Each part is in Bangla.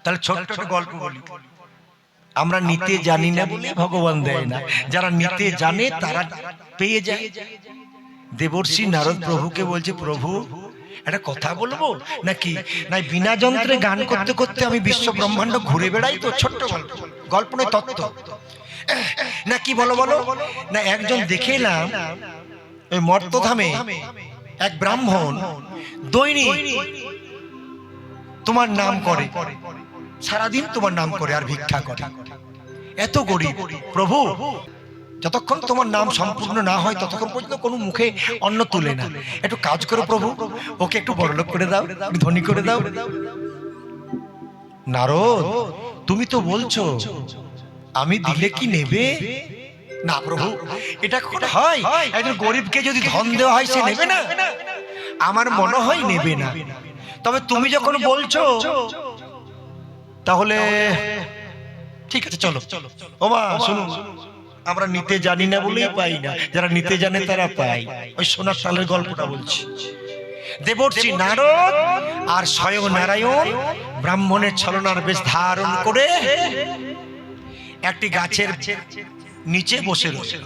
তাহলে ছোট্ট একটা গল্প বলি। আমরা নিতে জানি না বলে ভগবান দেয় না, যারা নিতে জানে তারা পেয়ে যায়। দেবর্ষি নারদ প্রভুকে বলছে, প্রভু একটা কথা বলবো নাকি? না, বিনা যন্ত্রে গান করতে করতে আমি বিশ্ব ব্রহ্মাণ্ড ঘুরে বেড়াই তো। ছোট্ট গল্প, গল্প নয়, তত্ত্ব। না কি বলো বলো না, একজন দেখে এলাম ওই মর্তধামে এক ব্রাহ্মণ দৈনিক তোমার নাম করে, সারাদিন তোমার নাম করে আর ভিক্ষা করে। এত গরিব, প্রভু যতক্ষণ তোমার নাম সম্পূর্ণ না হয় ততক্ষণ পর্যন্ত কোনো মুখে অন্ন তুলে না। একটু কাজ করো প্রভু, ওকে একটু বড়লোক করে দাও, একটু ধনী করে দাও। নারদ, তুমি তো বলছো আমি দিলে কি নেবে? না প্রভু, এটা কখন হয়? একজন গরিবকে যদি ধন দেওয়া হয় সে নেবে না? আমার মনে হয় নেবে না। তবে তুমি যখন বলছো তাহলে ঠিক আছে, চলো। ও মা শুনুন, আমরা নিতে জানি না বলেই পাই না, যারা নিতে জানে তারা পায়। ওই সোনার তালের গল্পটা বলছি। দেবর্ষি নারদ আর স্বয়ং নারায়ণ ব্রাহ্মণের ছলনার বেশ ধারণ করে একটি গাছের নিচে বসে রয়েছে।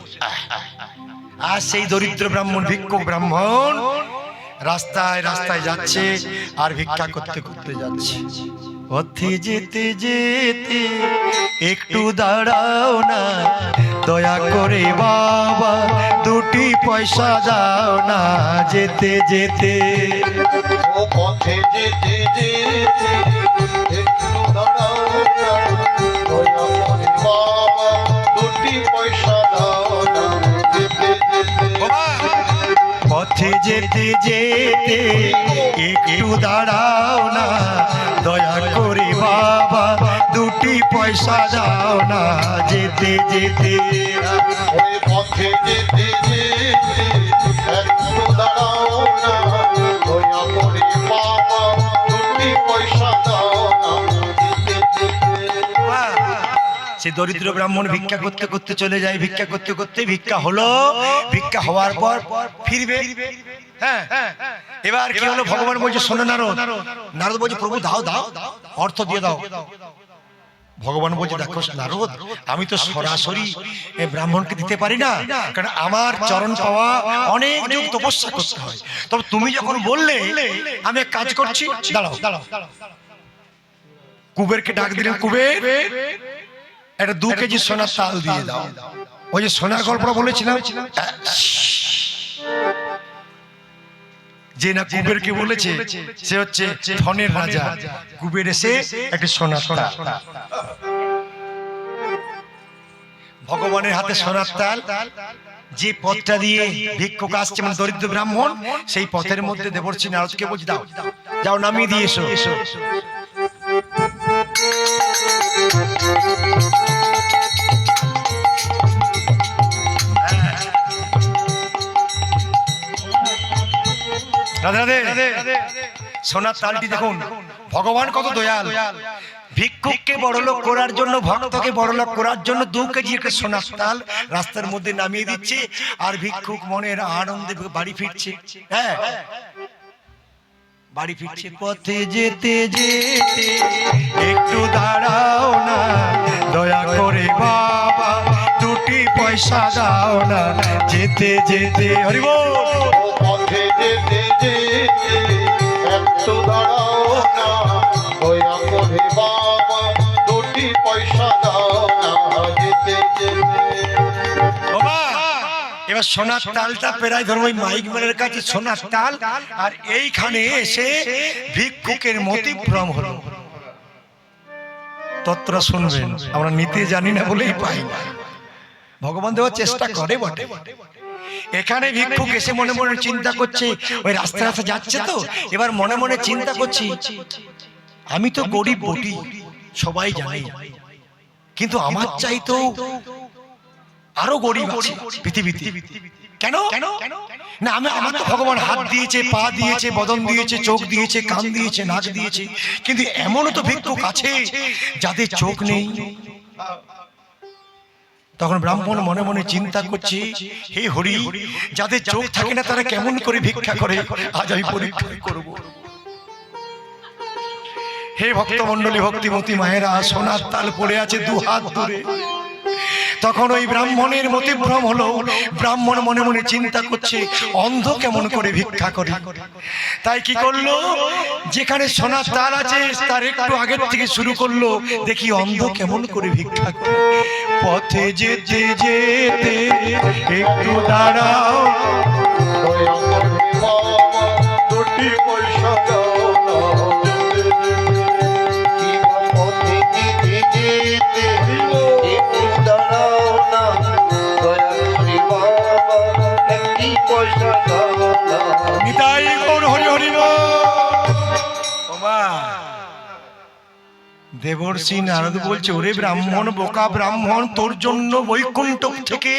আর সেই দরিদ্র ব্রাহ্মণ, ভিক্ষুক ব্রাহ্মণ রাস্তায় রাস্তায় যাচ্ছে আর ভিক্ষা করতে করতে যাচ্ছে। পথে যেতে যেতে একটু দাঁড়াও না, দয়া করে বাবা দুটি পয়সা দাও না। যেতে যেতে ও পথে যেতে যেতে একটু দাঁড়াও না, দয়া করে বাবা দুটি পয়সা দাও না। যেতে যেতে পথে যেতে যেতে একটু দাঁড়াও না, দয়া করে বাবা দুটি পয়সা দাও না। যেতে যেতে ওই পথে যেতে যেতে একটু দাঁড়াও না, দয়া করে বাবা দুটি পয়সা দাও না। যেতে যেতে সে দরিদ্র ব্রাহ্মণ ভিক্ষা করতে করতে চলে যায়। ভিক্ষা করতে করতে ভিক্ষা হলো, ভিক্ষা হওয়ার পর ফিরবে। হ্যাঁ, এবার কি হলো? ভগবান বলছে, শোনো নারদ। নারদ বলছে, প্রভু দাও দাও, অর্থ দিয়ে দাও। ভগবান বলছে, দেখো নারদ, আমি তো সরাসরি ব্রাহ্মণকে দিতে পারি না, কারণ আমার চরণ পাওয়া অনেক যুগ তপস্যা করতে হয়। তবে তুমি যখন বললে আমি এক কাজ করছি, দাঁড়াও দাঁড়াও। কুবেরকে ডাক দিলেন, কুবের একটা 2 কেজি সোনার তাল দিয়ে দাও। ওই যে সোনার গল্পটা বলেছিলাম, যে না কুবেরকে বলেছে সে হচ্ছে ধনের রাজা। কুবের এসে একটা সোনার তাল, ভগবানের হাতে সোনার তাল, যে পথটা দিয়ে ভিক্ষুক আসছে মানে দরিদ্র ব্রাহ্মণ, সেই পথের মধ্যে দেবর্ষি নারদকে বলছে, দাও যাও নামিয়ে দিয়ে এসো। রাধে রাধে। সোনার তালটি দেখুন, ভগবান কত দয়াল। ভিক্ষুককে বড়লোক করার জন্য, ভক্তকে বড়লোক করার জন্য 2 কেজি একটা সোনার তাল রাস্তার মধ্যে নামিয়ে দিচ্ছে, আর ভিক্ষুক মনের আনন্দে বাড়ি ফিরছে। হ্যাঁ, বাড়ি ফিরছে। পথে যেতে যেতে একটু দাঁড়াও না, দয়া করে বাবা দুটি পয়সা দাও না। যেতে যেতে হরি বল। ও পথে যেতে যেতে একটু দাঁড়াও না, দয়া করে বাবা দুটি পয়সা দাও না। যেতে যেতে এবার সোনার তালটা প্রায় ধরো ওই মাইক ম্যানের কাছে সোনার তাল, আর এইখানে এসে ভিক্ষুকের মতিভ্রম হলো। তত্ত্বটা শুনবেন, আমরা নিতে জানি না বলেই পাই না, ভগবান দেওয়ার চেষ্টা করে বটে। এখানে ভিক্ষুক এসে মনে মনে চিন্তা করছে, ওই রাস্তা রাস্তা যাচ্ছে তো, এবার মনে মনে চিন্তা করছি, আমি তো গরিব বটি, সবাই জানে, কিন্তু আমার চাইতেও আরো গরিব আছে পৃথিবীতে। কেন না, আমার তো ভগবান হাত দিয়েছে, পা দিয়েছে, বদন দিয়েছে, চোখ দিয়েছে, কান দিয়েছে, নাক দিয়েছে, কিন্তু এমনও তো ভিক্ষুক আছে যাদের চোখ নেই। তখন ব্রাহ্মণ মনে মনে চিন্তা করছে, হে হরি, যাদের চোখ থাকে না তারা কেমন করে ভিক্ষা করে, আজ আমি পরীক্ষা করব। হে ভক্তমণ্ডলী, ভক্তিমতী মায়েরা, সোনার তাল পড়ে আছে দু হাত দূরে। তখন ওই ব্রাহ্মণের মতিভ্রম হলো। ব্রাহ্মণ মনে মনে চিন্তা করছে, অন্ধ কেমন করে ভিক্ষা করে। তাই কি করলো, যেখানে সোনার তাল আছে তার একটু আগের থেকে শুরু করলো, দেখি অন্ধ কেমন করে ভিক্ষা করে। পথে যেতে যেতে একটু দাঁড়াও, দয়া করে বাবা দুটি পয়সা দাও না কি পথে যেতে যেতে একটু দাঁড়াও না, দয়া করে বাবা একটি পয়সা দাও না। নিতাই গৌর হরি হরি বল। ওমা, দেবর্ষি নারদ বলছে, ওরে ব্রাহ্মণ, বোকা ব্রাহ্মণ, তোর জন্য বৈকুণ্ঠ থেকে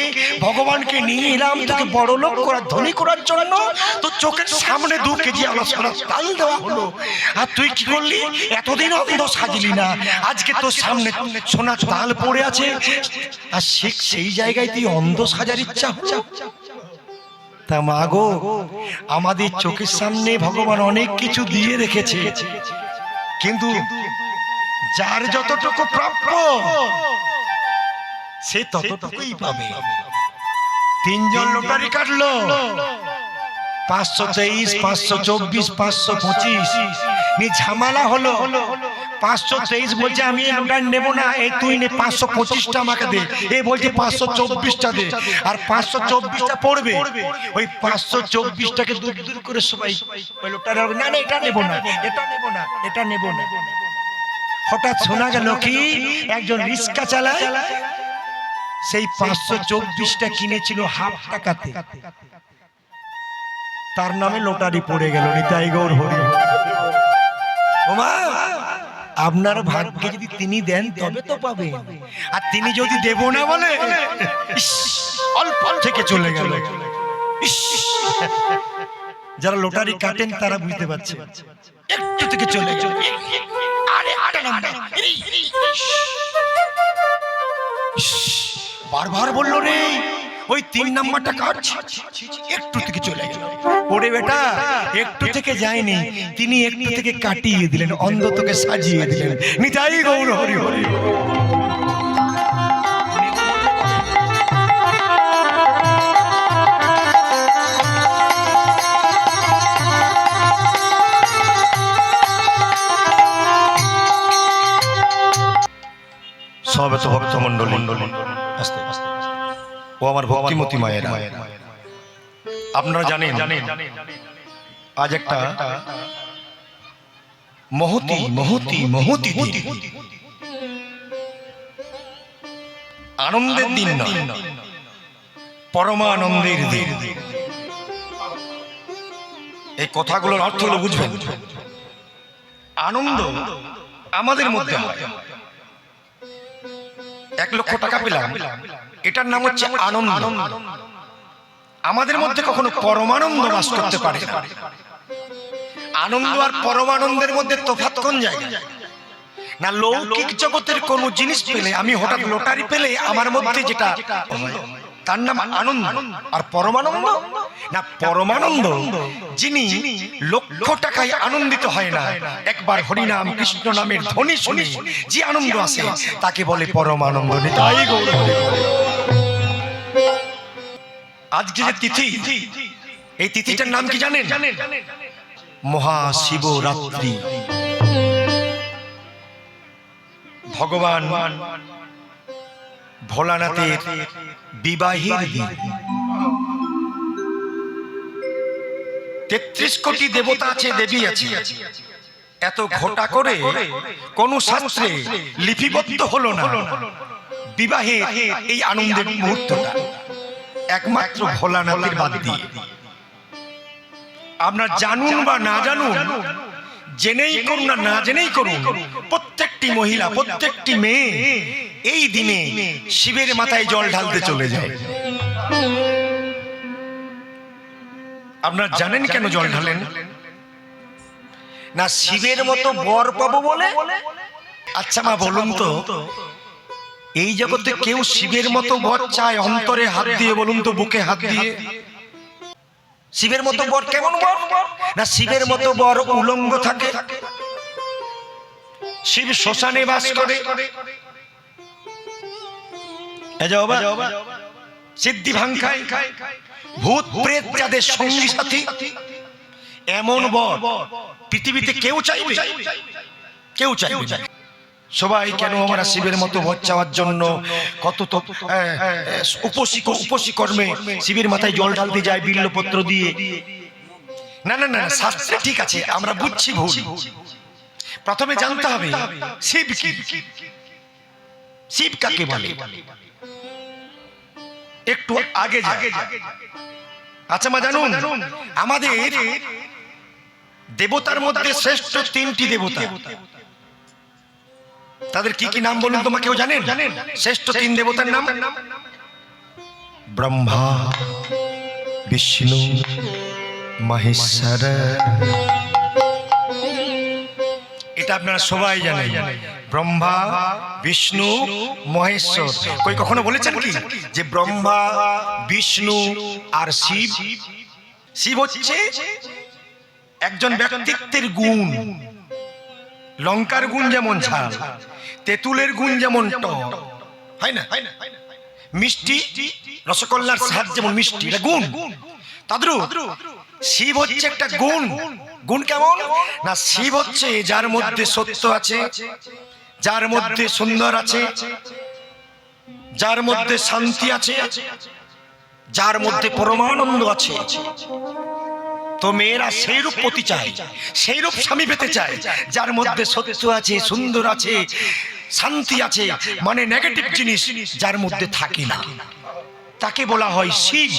ভগবানকে নিয়ে এলাম তোকে বড় লোক করার, ধনী করার জন্য। তোর চোখের সামনে 2 কেজি আলোচনা তাল দেওয়া হলো, আর তুই কি করলি? এতদিন অন্ধ সাজলি না, আজকে তোর সামনে সোনার তাল পড়ে আছে, আর সেই জায়গায় তুই অন্ধ সাজার ইচ্ছা হচ্ছে। তা মা গো, আমাদের চোখের সামনে ভগবান অনেক কিছু দিয়ে রেখেছে, কিন্তু যার যতটুকু প্রাপ্য সে ততটুকুই পাবে। 3 জন লটারি কাটলো, 523, 524, 525 নিয়ে ঝামেলা হলো। 523 বলছে আমি এই লটারি নেব না, এই তুই নে, 525টা আমাকে দে। এই বলছে 524টা দে, আর 524টা পড়বে। ওই 524টাকে দূর দূর করে সবাই ওই লটারি, না না এটা নেব না, এটা নেব না, এটা নেব না। হঠাৎ শোনা গেল কি, একজন রিক্সা চালায়, সেই 524টা কিনেছিল হাফ টাকাতে, তার নামে লটারি পড়ে গেল। নিতাই গৌর হরি। ওমা, আপনার ভাগ্যে যদি তিনি দেন তবে তো পাবে, আর তিনি যদি দেব না বলে অল্প থেকে চলে গেল। যারা লটারি কাটেন তারা বুঝতে পারছে, একটু থেকে চলে গেল। বারবার বললো রে, ওই 3 নাম্বারটা কাটছে, একটু থেকে চলে গেল। ওরে বেটা, একটু থেকে যায়নি, তিনি একটু থেকে কাটিয়ে দিলেন, অন্ধ তোকে সাজিয়ে দিলেন। নিতাই গৌর হরি হরি। সবে তো ভক্তমণ্ডলী, আস্তে আস্তে, ও আমার ভক্তিমতী মায়েরা, আপনারা জানেন আজ একটা মহতি মহতি মহতি দিন, আনন্দের দিন নয়, পরমানন্দের দিন। এই কথাগুলোর অর্থ হলো বুঝবেন, আনন্দ আমাদের মধ্যে হয়। 1 লক্ষ টাকা পেলাম, এটার নাম হচ্ছে আনন্দ। আমাদের মধ্যে কখনো পরমানন্দ বাস করতে পারে না। আনন্দ আর পরমানন্দের মধ্যে তফাৎ কোন জায়গায়? না লৌকিক জগতের কোন জিনিস পেলে, আমি হঠাৎ লটারি পেলে আমার মধ্যে যেটা তার নাম আনন্দ। আর পরমানন্দ না, পরমানন্দ যিনি লক্ষ টাকায় আনন্দিত হয় না, একবার হরিনাম কৃষ্ণ নামের ধ্বনি শুনে যে আনন্দ আসে তাকে বলে পরমানন্দ। নিতাই গৌর। আজকে যে তিথি, এই তিথিটার নাম কি জানেন? মহাশিবরাত্রি। ভগবান ভোলানাথের বিবাহের দিন। 33 কোটি দেবতা আছে, দেবী আছে, এত ঘটা করে কোন শাস্ত্রে লিপিবদ্ধ হলো না বিবাহের এই আনন্দের মুহূর্তটা, একমাত্র ভোলানাথের বাদ দিয়ে। আপনার জানুন বা না জানুন, জেনেই করুন না জেনেই করুন, প্রত্যেকটি মহিলা, প্রত্যেকটি মেয়ে এই দিনে শিবের মাথায় জল ঢালতে চলে যায়। আপনারা জানেন কেন জল ঢালেন? না শিবের মতো বর পাবো বলে। আচ্ছা মা বলুন তো, এই জগতে কেউ শিবের মতো বর চায় অন্তরে হাত দিয়ে? বলুন তো, বুকে হাত দিয়ে। শিবের মতো বর কেমন বর? না শিবের মতো বর উলঙ্গ থাকে, শিব শ্মশানে বাস করে। এই যে বাবা সিদ্ধি ভাঙ খায়, ভূত প্রেত যাদের সঙ্গী সাথী, এমন বর পৃথিবীতে কেউ চাইবে? কেউ চাইবে না। সবাই কেন আমরা শিবের মতো বর চাওয়ার জন্য কত তো উপসী কর্মে শিবের মাথায় জল ঢালতে যায় বিল্লপত্র দিয়ে। না না না, শাস্ত্রে ঠিক আছে, আমরা বুঝছি ভুল। প্রথমে জানতে হবে শিব কি, শিব কাকে বলে। একটু আগে যাই। আচ্ছা মা জানুন, আমাদের দেবতার মধ্যে শ্রেষ্ঠ তিনটি দেবতা, তাদের কি কি নাম বলুন তোমাকে কেউ জানেন? শ্রেষ্ঠ তিন দেবতার নাম ব্রহ্মা, বিষ্ণু, মহেশ্বর। এটা আপনারা সবাই জানেন, ব্রহ্মা, বিষ্ণু, মহেশ্বর। কই কখনো বলেছেন কি যে ব্রহ্মা, বিষ্ণু আর শিব? শিব হচ্ছে একজন ব্যক্তিত্বের গুণ। লঙ্কার গুণ যেমন ঝাল, তেঁতুলের গুণ যেমন টক, হয় না? মিষ্টি, রসগোল্লার স্বাদ যেমন মিষ্টি, এটা গুণ। তাদের শিব হচ্ছে একটা গুণ। গুণ কেমন না, শিব হচ্ছে যার মধ্যে সত্য আছে, যার মধ্যে সুন্দর আছে, যার মধ্যে শান্তি আছে, যার মধ্যে পরমানন্দ আছে। তো মেয়েরা সেই রূপ পতি চায়, সেই রূপ স্বামী পেতে চায়, যার মধ্যে সত্য আছে, সুন্দর আছে, শান্তি আছে, মানে নেগেটিভ জিনিস যার মধ্যে থাকে না, তাকে বলা হয় শিব।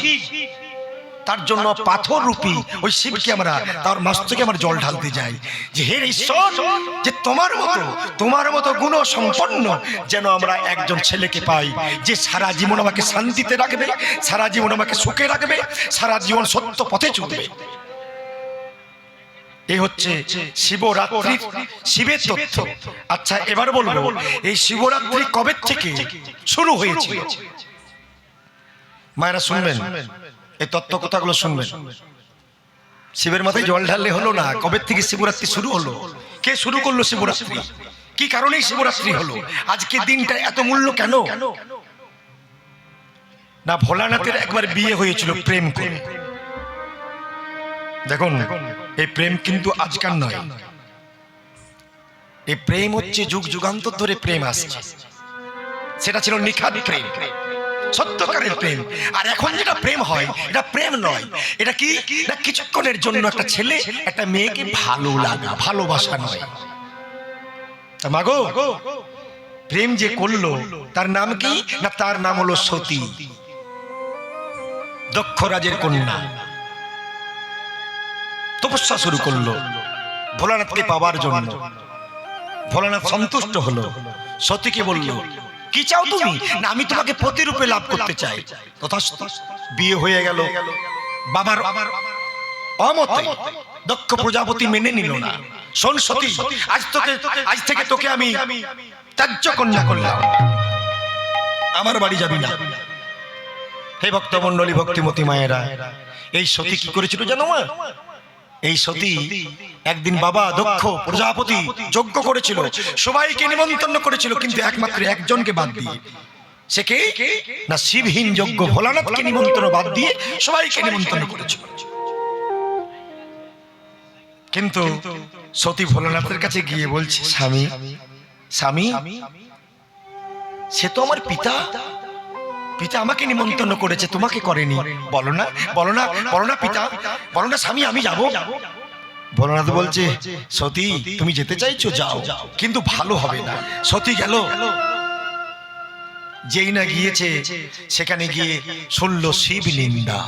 তার জন্য পাথর রূপী ওই শিবকে আমরা তার মস্তকে আমরা জল ঢালতে যাই যে হে ঈশ্বর, যে তোমার মতো গুণ সম্পন্ন যেন আমরা একজন ছেলেকে পাই, যে সারা জীবন আমাকে শান্তিতে রাখবে, সারা জীবন আমাকে সুখে রাখবে, সারা জীবন সত্য পথে চলবে। এই হচ্ছে শিবরাত্রি, শিবের তথ্য। আচ্ছা এবার বলবো, এই শিবরাত্রি কবে থেকে শুরু হয়েছিল? মায়েরা শুনবেন, এই তত্ত্ব কথাগুলো শুনবেন। শিবের মাথায় জল ঢাললে হলো না, কবে থেকে শিবরাত্রি শুরু হলো? কে শুরু করলো শিবরাত্রি? কি কারণেই শিবরাত্রি হলো? আজকে দিনটা এত মূল্য কেন? না, ভোলানাথের একবার বিয়ে হয়েছিল প্রেম করে। দেখুন, এই প্রেম কিন্তু আজকাল নয়, এই প্রেম হচ্ছে যুগ যুগান্তর ধরে প্রেম আসছে। সেটা ছিল নিখাদ প্রেম, সত্যকারের প্রেম। আর এখন যেটা প্রেম হয়, এটা প্রেম নয়, এটা কি না কিছুক্ষণের জন্য একটা ছেলে একটা মেয়েকে ভালো লাগা, ভালোবাসা নয়। মাগো, প্রেম যে করলো তার নাম কি না, তার নাম হলো সতী, দক্ষ রাজের কন্যা। তপস্যা শুরু করলো ভোলানাথকে পাওয়ার জন্য। ভোলানাথ সন্তুষ্ট হলো, সতীকে বলল কি চাও তুমি? না আমি তোমাকে পতিরূপে লাভ করতে চাই। তথাস্তু, বিয়ে হয়ে গেল। বাবার অমতে দক্ষ প্রজাপতি মেনে নিল না। শোন সতী, আজ থেকে তোকে আমি ত্যায্য কন্যা করলাম, আমার বাড়ি যাবি না। হে ভক্তমণ্ডলী, ভক্তিমতী মায়েরা, এই সতী কি করেছিল জানো মা? এই সতী একদিন বাবা দক্ষ প্রজাপতি যজ্ঞ করেছিল, সবাইকে নিমন্ত্রণ করেছিল, কিন্তু একমাত্র একজনকে বাদ দিয়ে। সে কে না, শিবহীন যজ্ঞ ভোলানাথকে নিমন্ত্রণ বাদ দিয়ে সবাইকে নিমন্ত্রণ করেছিল। কিন্তু সতী ভোলানাথের কাছে গিয়ে বলছে, স্বামী স্বামী, সে তো আমার পিতা, পিতা আমাকে নিমন্ত্রণ করেছে, তোমাকে করেনি। বলো না, বলো না, বলো না পিতা, বলো না স্বামী, আমি যাব। ভোলানাথ বলছে, সতী তুমি যেতে চাইছো যাও, কিন্তু ভালো হবে না। সতী গেল, যেই না গিয়েছে সেখানে গিয়ে শুনল শিব নিন্দা।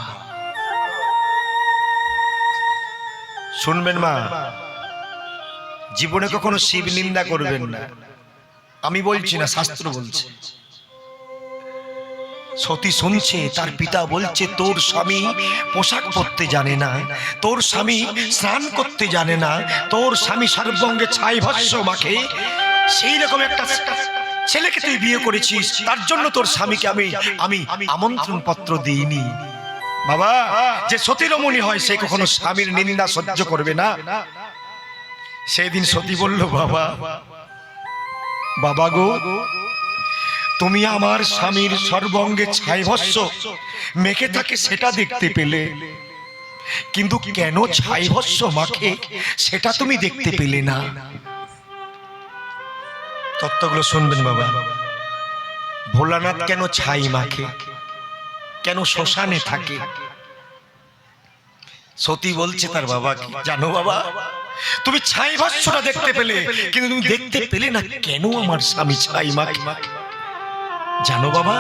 শুনবেন মা, জীবনে কখনো শিব নিন্দা করবেন না। আমি বলছি না, শাস্ত্র বলছে। সতী শুনছে, তার পিতা বলছে তোর স্বামী পোশাক পরতে জানে না, তোর স্বামী স্নান করতে জানে না, তোর স্বামী সর্বঙ্গে ছাই ভস্য মাখে, সেই রকম একটা ছেলেকে তুই বিয়ে করেছিস, তার জন্য তোর স্বামীকে আমি আমন্ত্রণ পত্র দিইনি। বাবা, যে সতীরমণি হয় সে কখনো স্বামীর নিন্দা সহ্য করবে না। সেই দিন সতী বলল, বাবা বাবা গো, তুমি আমার স্বামীর সর্বাঙ্গে ছাইভস্য মেখে থাকে সেটা দেখতে পেলে, কিন্তু কেন ছাইভস্য মাখে সেটা তুমি দেখতে পেলে না। তত্ত্বগুলো শুনবেন বাবা। ভোলানাথ কেন ছাই মাখে, কেন শ্মশানে থাকে? সতী বলছে তার বাবাকে, জানো বাবা, তুমি ছাই ভস্যটা দেখতে পেলে, কিন্তু তুমি দেখতে পেলে না কেন আমার স্বামী ছাই মাখে। জানো বাবা,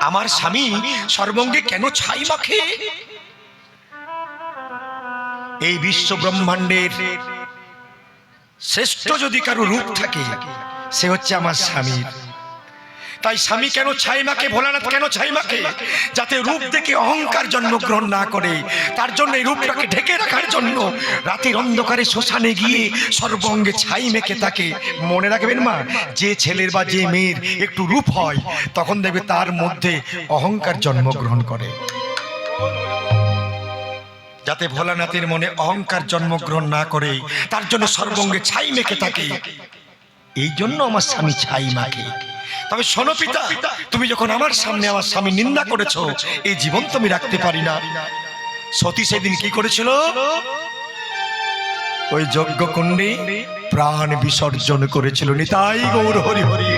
আমার স্বামী সর্বাঙ্গে কেন ছাই মাখে? এই বিশ্ব ব্রহ্মাণ্ডের শ্রেষ্ঠ যদি কারো রূপ থাকে, সে হচ্ছে আমার স্বামীর। তাই স্বামী কেন ছাই মাখে, ভোলানাথ কেন ছাই মাখে? যাতে রূপ দেখে অহংকার জন্মগ্রহণ না করে, তার জন্য এই রূপটাকে ঢেকে রাখার জন্য রাতের অন্ধকারে শ্মশানে গিয়ে সর্বাঙ্গে ছাই মেখে থাকে। মনে রাখবেন মা, যে ছেলের বা যে মেয়ের একটু রূপ হয়, তখন দেখবে তার মধ্যে অহংকার জন্মগ্রহণ করে। যাতে ভোলানাথের মনে অহংকার জন্মগ্রহণ না করে, তার জন্য সর্বাঙ্গে ছাই মেখে থাকে। এই জন্য আমার স্বামী ছাই মাখে। তবে শোনো পিতা, তুমি যখন আমার সামনে আমার স্বামী নিন্দা করেছো, এই জীবন তুমি রাখতে পারি না। সতী সেদিন কি করেছিল? ওই যজ্ঞকুণ্ডে প্রাণ বিসর্জন করেছিল। নিতাই গৌর হরি হরি।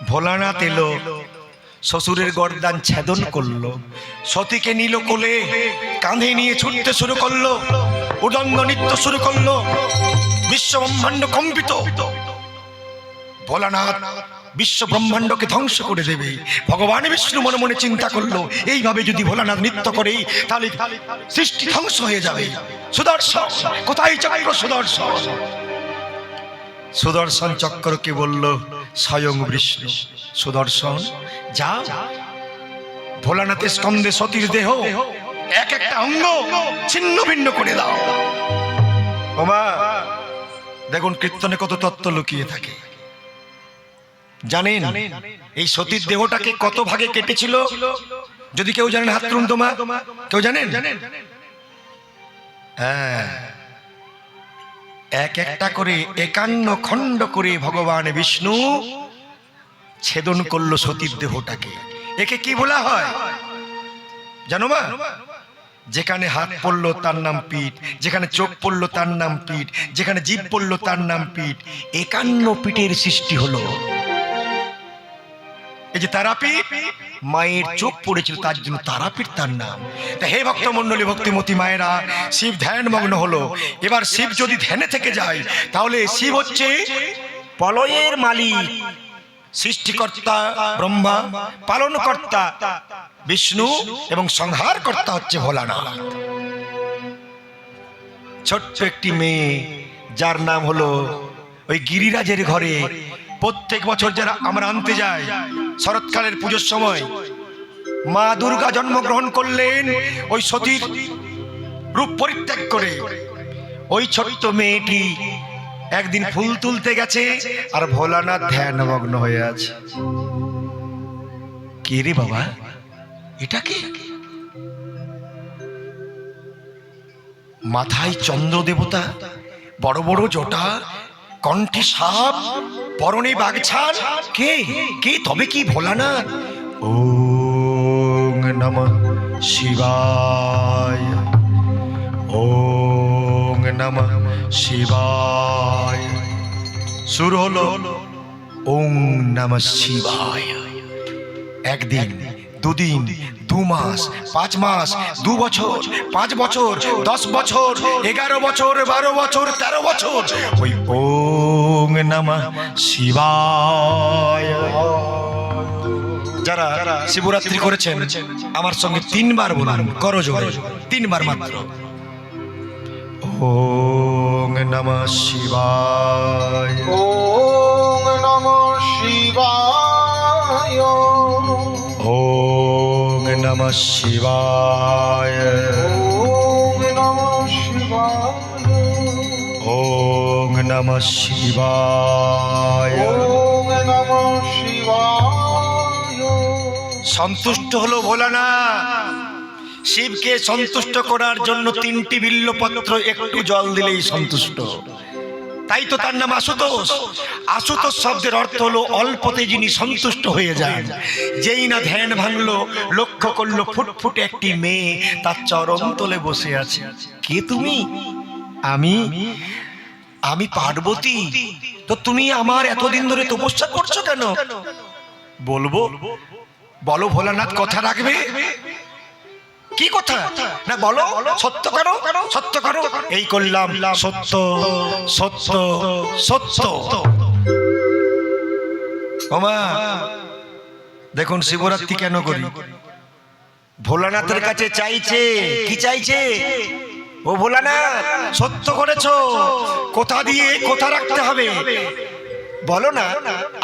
ভোলানাথ এলো, শ্বশুরের গর্দান ছেদন করলো, সতীকে নিল কোলে, কাঁধে নিয়ে ছুটতে শুরু করলো, উদণ্ড নৃত্য শুরু করলো। বিশ্ব ব্রহ্মাণ্ড কম্পিত। ভোলানাথ বিশ্ব ব্রহ্মাণ্ডকে ধ্বংস করে দেবে। ভগবান বিষ্ণু মনে মনে চিন্তা করলো, এইভাবে যদি ভোলানাথ নৃত্য করে তাহলে সৃষ্টি ধ্বংস হয়ে যাবে। সুদর্শন, কোথায় চক্র সুদর্শন? সুদর্শন চক্রকে বলল স্বয়ং বিষ্ণু, সুদর্শন যাও, ভোলানাথের স্কন্ধে সতীর দেহ এক একটা অঙ্গ ছিন্ন ভিন্ন করে দাও। ওমা, দেখুন কীর্তনে কত তত্ত্ব লুকিয়ে থাকে। জানেন এই সতীর দেহটাকে কত ভাগে কেটেছিল? যদি কেউ জানেন হাত তুলুন তো মা। কেউ জানেন? হ্যাঁ, এক একটা করে 51 খণ্ড করে ভগবান বিষ্ণু ছেদন করলো সতীর দেহটাকে। একে কি বলা হয় জানো মা? যেখানে হাত পড়লো তার নাম পিঠ, যেখানে চোখ পড়লো তার নাম পিঠ, যেখানে জিভ পড়লো তার নাম পিঠ। 51 পিঠের সৃষ্টি হলো। এই যে তারাপীঠ, মায়ের চোখ পড়েছিল তার জন্য তারাপীঠ তার নাম। তা হে ভক্ত মন্ডলী, ভক্তিমতী মায়েরা, শিব ধ্যান মগ্ন হলো। এবার শিব যদি ধ্যানে থেকে যায়, তাহলে শিব হচ্ছে প্রলয়ের মালিক, সৃষ্টিকর্তা ব্রহ্মা, পালনকর্তা বিষ্ণু এবং সংহারকর্তা হচ্ছে ভোলানাথ। ছোট্ট একটি মেয়ে যার নাম হলো ওই গিরিরাজের ঘরে প্রত্যেক বছর যারা আমরা আনতে যাই, শরৎকালের পুজোর সময় মা দুর্গা জন্মগ্রহণ করলেন ওই সতীর রূপ পরিত্যাগ করে। ওই ছোট্ট মেয়েটি একদিন ফুল তুলতে গেছে আর ভোলানাথ ধ্যানমগ্ন হয়ে আছে। কে রে বাবা, এটা কি? মাথায় চন্দ্র দেবতা, বড় বড় জটা, কণ্ঠে সাপ, পরনে বাগছাল। কে কে? তবে কি ভোলানাথ? ওম নমঃ শিবায়, ওম নমঃ শিবায়। শুরু হলো ওম নমঃ শিবায়। একদিন, দুদিন, 2 মাস, 5 মাস, 2 বছর, 5 বছর, 10 বছর, 11 বছর, 12 বছর, 13 বছর, ওই ওম নমঃ শিবায়। যারা শিবরাত্রি করেছেন আমার সঙ্গে 3 বার বলুন, করো জোরে, 3 বার মাত্র। ওম নমঃ শিবায়, ওম নমঃ শিবায়, ওম নমঃ শিবায়, ওম নমঃ শিবায়, ওম নমঃ শিবায়। ওম নমঃ শিবায়। সন্তুষ্ট হলো ভোলানাথ। শিবকে সন্তুষ্ট করার জন্য 3টি বিল্লপত্র একটু জল দিলেই সন্তুষ্ট। তাই তো তার নাম আশুতোষ। আশুতোষ শব্দের অর্থ হলো অল্পতে যিনি সন্তুষ্ট হয়ে যান। যেই না ধ্যান ভাঙলো, লক্ষ্য করলো ফুটফুটে একটি মেয়ে তার চরণ তলে বসে আছে। কে তুমি? আমি আমি পার্বতী। তো তুমি আমার এতদিন ধরে তপস্যা করছো কেন? বলবো, বলো ভোলানাথ, কথা রাখবে? কি কথা? না বলো, সত্য করো, সত্য করো। এই করলাম, সত্য সত্য সত্য। ওমা, দেখুন শিবরাত্রি কেন করি? ভোলানাথের কাছে চাইছে, কি চাইছে? ও ভোলানাথ, সত্য করেছো, কথা দিয়ে কথা রাখতে হবে। বলো না,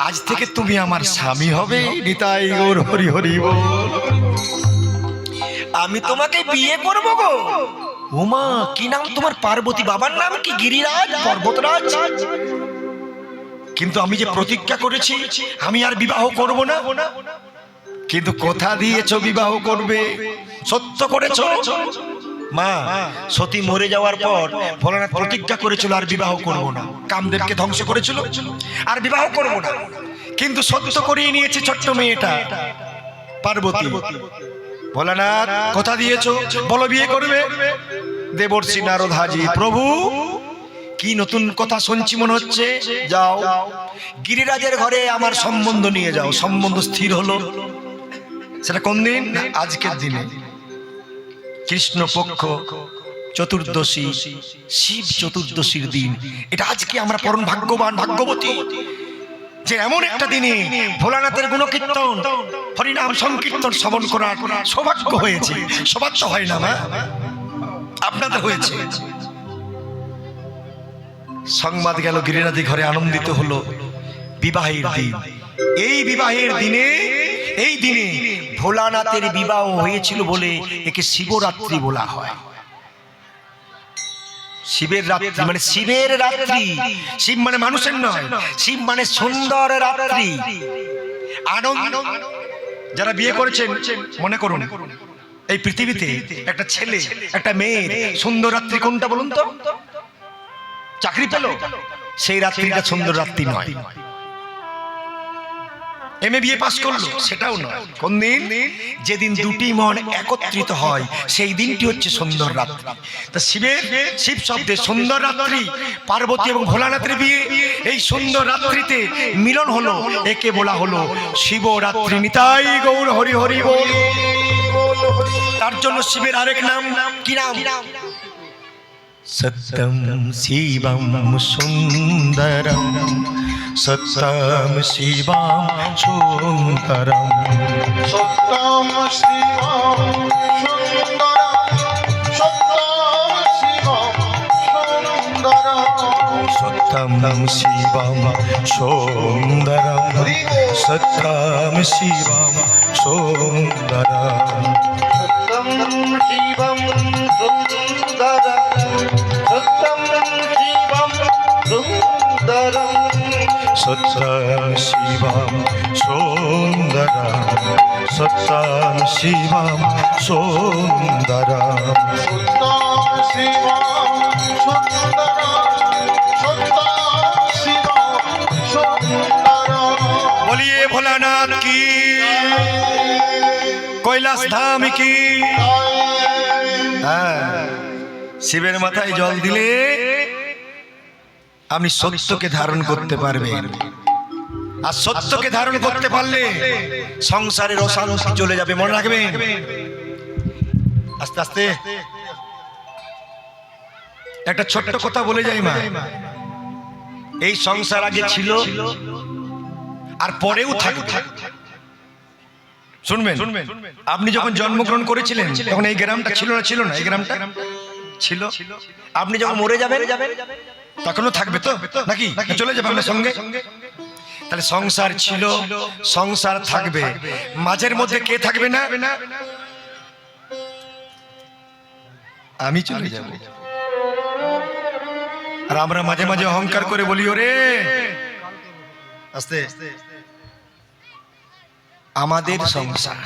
আজ থেকে তুমি আমার স্বামী হবে। নিতাই গৌর হরি হরি বল। আমি তোমাকে বিয়ে করব গো। ওমা, কি নাম তোমার? পার্বতী। বাবার নাম কি? গিরিরাজ, পর্বতরাজ। কিন্তু আমি যে প্রতিজ্ঞা করেছি আমি আর বিবাহ করব না। কিন্তু কথা দিয়েছো বিবাহ করবে, সত্য করেছো। মা, সতী মরে যাওয়ার পর ভোলানাথ প্রতিজ্ঞা করেছিল আর বিবাহ করব না। কামদেবকে ধ্বংস করেছিল, আর বিবাহ করব না। কিন্তু সত্য করিয়ে নিয়েছে ছোট্ট মেয়েটা পার্বতী। ভোলানাথ, কথা দিয়েছো, বলো বিয়ে করবে। দেবর্ষি নারদ হাজির। প্রভু, কি নতুন কথা শুনছি মনে হচ্ছে। যাও গিরিরাজের ঘরে আমার সম্বন্ধ নিয়ে যাও। সম্বন্ধ স্থির হলো। সেটা কোন দিন? আজকের দিনে, কৃষ্ণ পক্ষ চতুর্দশী, শিব চতুর্দশীর দিন। এটা আজকে আমরা পরম ভাগ্যবান, ভাগ্যবতী যে এমন একটা দিনে ভোলানাথের গুণকীর্তন, হরিনাম সংকীর্তন শ্রবণ করার সৌভাগ্য হয়েছে। সবার তো হয় না, মা, আপনাদের হয়েছে। সংবাদ গেল গিরিরাজি ঘরে, আনন্দিত হলো। বিবাহের দিন, এই বিবাহের দিনে, এই দিনে ভোলানাথের বিবাহ হয়েছিল বলে একে শিবরাত্রি বলা হয়। শিবের রাত্রি মানে শিবের রাত্রি। শিব মানে মানুষের নয়, শিব মানে সুন্দর রাত্রি। আনন্দ। যারা বিয়ে করেছেন মনে করুন, এই পৃথিবীতে একটা ছেলে একটা মেয়ের সুন্দর রাত্রি কোনটা বলুন তো? চাকরি পেল, সেই রাত্রিটা সুন্দর রাত্রি নয়। এমএ বিএ পাস করলো, সেটাও নয়। কোন দিন? যেদিন দুটি মন একত্রিত হয়, সেই দিনটি হচ্ছে সুন্দর রাত্রি। তা শিব শব্দের সুন্দর রাত্রি, পার্বতী এবং ভোলানাথের বিয়ে, এই সুন্দর রাত্রিতে মিলন হলো, একে বলা হলো শিবরাত্রি। নিতাই গৌর হরি হরি বল। তার জন্য শিবের আরেক নাম কি নাম? সত্যম শিবম সুন্দরম, সত্যম শিবম সুন্দরম, সত্যম শিবম সুন্দরম, সত্যম শিবম সুন্দরম, সত্যম শিবম সুন্দরম, সত্যম শিবম সুন্দরম, সত্যম শিবম সুন্দরম, সত্যম শিবম সুন্দরম, সত্যম শিবম সুন্দরম, সত্যম শিবম সুন্দরম, সত্যম শিবম সুন্দরম, সত্যম শিবম সুন্দরম। বলিয়ে ভোলানাথ কি, কৈলাস ধাম কি। হ্যাঁ, শিবের মাথায় জল দিলে আপনি সত্যকে ধারণ করতে পারবেন। আর সত্যকে ধারণ করতে পারলে সংসারের অশান্তি চলে যাবে, মনে রাখবেন। আস্তে আস্তে একটা ছোট্ট কথা বলে যাই মা, এই সংসার আগে ছিল আর পরেও থাকবে। শুনবেন, আপনি যখন জন্মগ্রহণ করেছিলেন তখন এই গ্রামটা ছিল না? ছিল না? এই গ্রামটা ছিল। আপনি যখন মরে যাবেন তখনও থাকবে তো নাকি? চলে যাবে আপনার সঙ্গে? তাহলে সংসার ছিল, সংসার থাকবে, মাঝের মধ্যে কে থাকবে না? আমি চলে যাব। আর আমরা মাঝে মাঝে অহংকার করে বলি, ওরে আস্তে, আমাদের সংসার,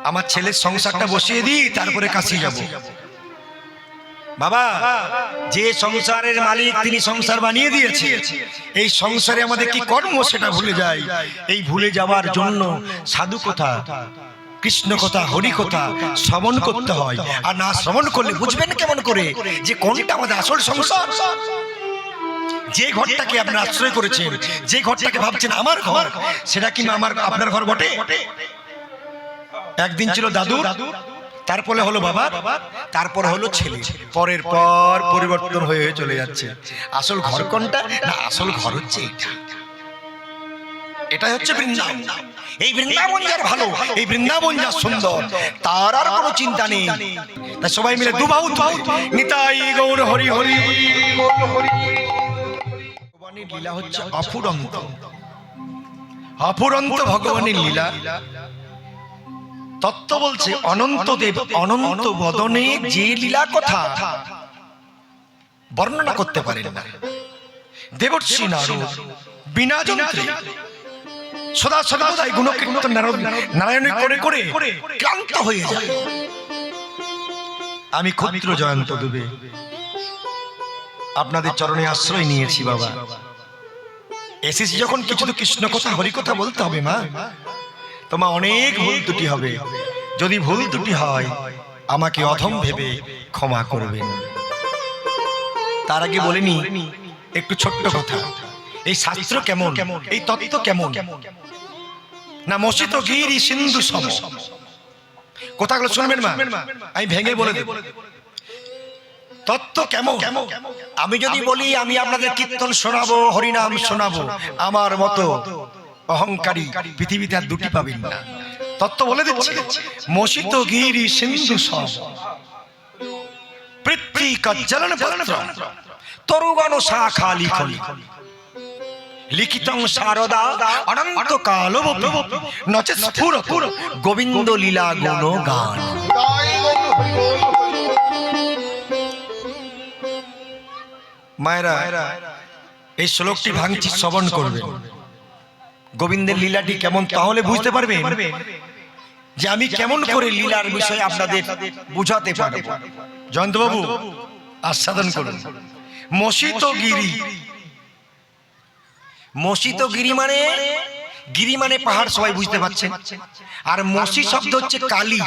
আমার ছেলের সংসারটা বসিয়ে দিই, তারপরে কাশি যাব। বাবা, যে সংসারের মালিক তিনি সংসার বানিয়ে দিয়েছে, এই সংসারে আমাদের কি কর্ম সেটা ভুলে যাই। এই ভুলে যাওয়ার জন্য সাধু কথা, কৃষ্ণ কথা, হরি কথা শ্রবণ করতে হয়। আর না শ্রবণ করলে বুঝবেন কেমন করে যে কোনটা আমাদের আসল সংসার। যে ঘরটাকে আপনারা আশ্রয় করেছেন, যে ঘরটাকে ভাবছেন আমার ঘর, সেটা কি আপনার ঘর বটে? একদিন ছিল দাদু, তারপরে হলো বাবা, তারপর হলো ছেলে, পরের পর পরিবর্তন হয়ে চলে যাচ্ছে। আসল ঘর কোনটা? না, আসল ঘর হচ্ছে এটা। এটাই হচ্ছে বৃন্দাবন। এই বৃন্দাবন যার ভালো, এই বৃন্দাবন যার সুন্দর, তার আর কোনো চিন্তা নেই। তাই সবাই মিলে দুবাহু তুলে নিতাই গৌর হরি হরি। ভগবানের লীলা হচ্ছে অফুরন্ত, অফুরন্ত ভগবানের লীলা। তত্ত্ব বলছে অনন্ত দেব অনন্ত বদনে যে লীলা কথা বর্ণনা করতে পারেন না। দেবর্ষি নারদ বিনা যন্ত্রে সদা সদাই গুণকীর্তন নারায়ণের করে করে ক্লান্ত হয়ে যায়। আমি ক্ষুদ্র জয়ন্ত দুবে আপনাদের চরণে আশ্রয় নিয়েছি বাবা। এসেছি যখন কিছু তো কৃষ্ণ কথা হরি কথা বলতে হবে মা। তোমার অনেক ভুল ত্রুটি হবে, যদি ভুল ত্রুটি হয় আমাকে অধম ভেবে ক্ষমা করবেন। তার আগে বলিনি একটু ছোট্ট কথা, এই শাস্ত্র কেমন, এই তত্ত্ব কেমন না, মসিত গিরি সিন্ধু সম। কথাগুলো শুনবেন মা, আমি ভেঙে বলে দেব তত্ত্ব কেমন। আমি যদি বলি আমি আপনাদের কীর্তন শোনাবো, হরিনাম শোনাবো, আমার মতো অহংকারী পৃথিবীতে আর দুটি পাবেন না। তত্ত্ব বলে দিচ্ছে মসিত গিরি সিন্ধু সম পৃথ্বী কজ্জলন পত্র তরুগণ শাখা লিখনি লিখিতং শারদা অনন্ত কালবপি নচে স্ফুরত গোবিন্দ লীলা গুণ গান। মায়েরা, এই শ্লোকটি ভাঙছি, শ্রবণ করবেন। গোবিন্দের লীলাটি কেমন, তাহলে বুঝতে পারবেন যে আমি কেমন করে লীলার বিষয়ে আপনাদের বুঝাতে পারব। জয়ন্তবাবু আস্বাদন করুন। মসিত গিরি, মসিত গিরি মানে, গিরি মানে পাহাড়, সবাই বুঝতে পারছেন। আর মসি শব্দ হচ্ছে কালি।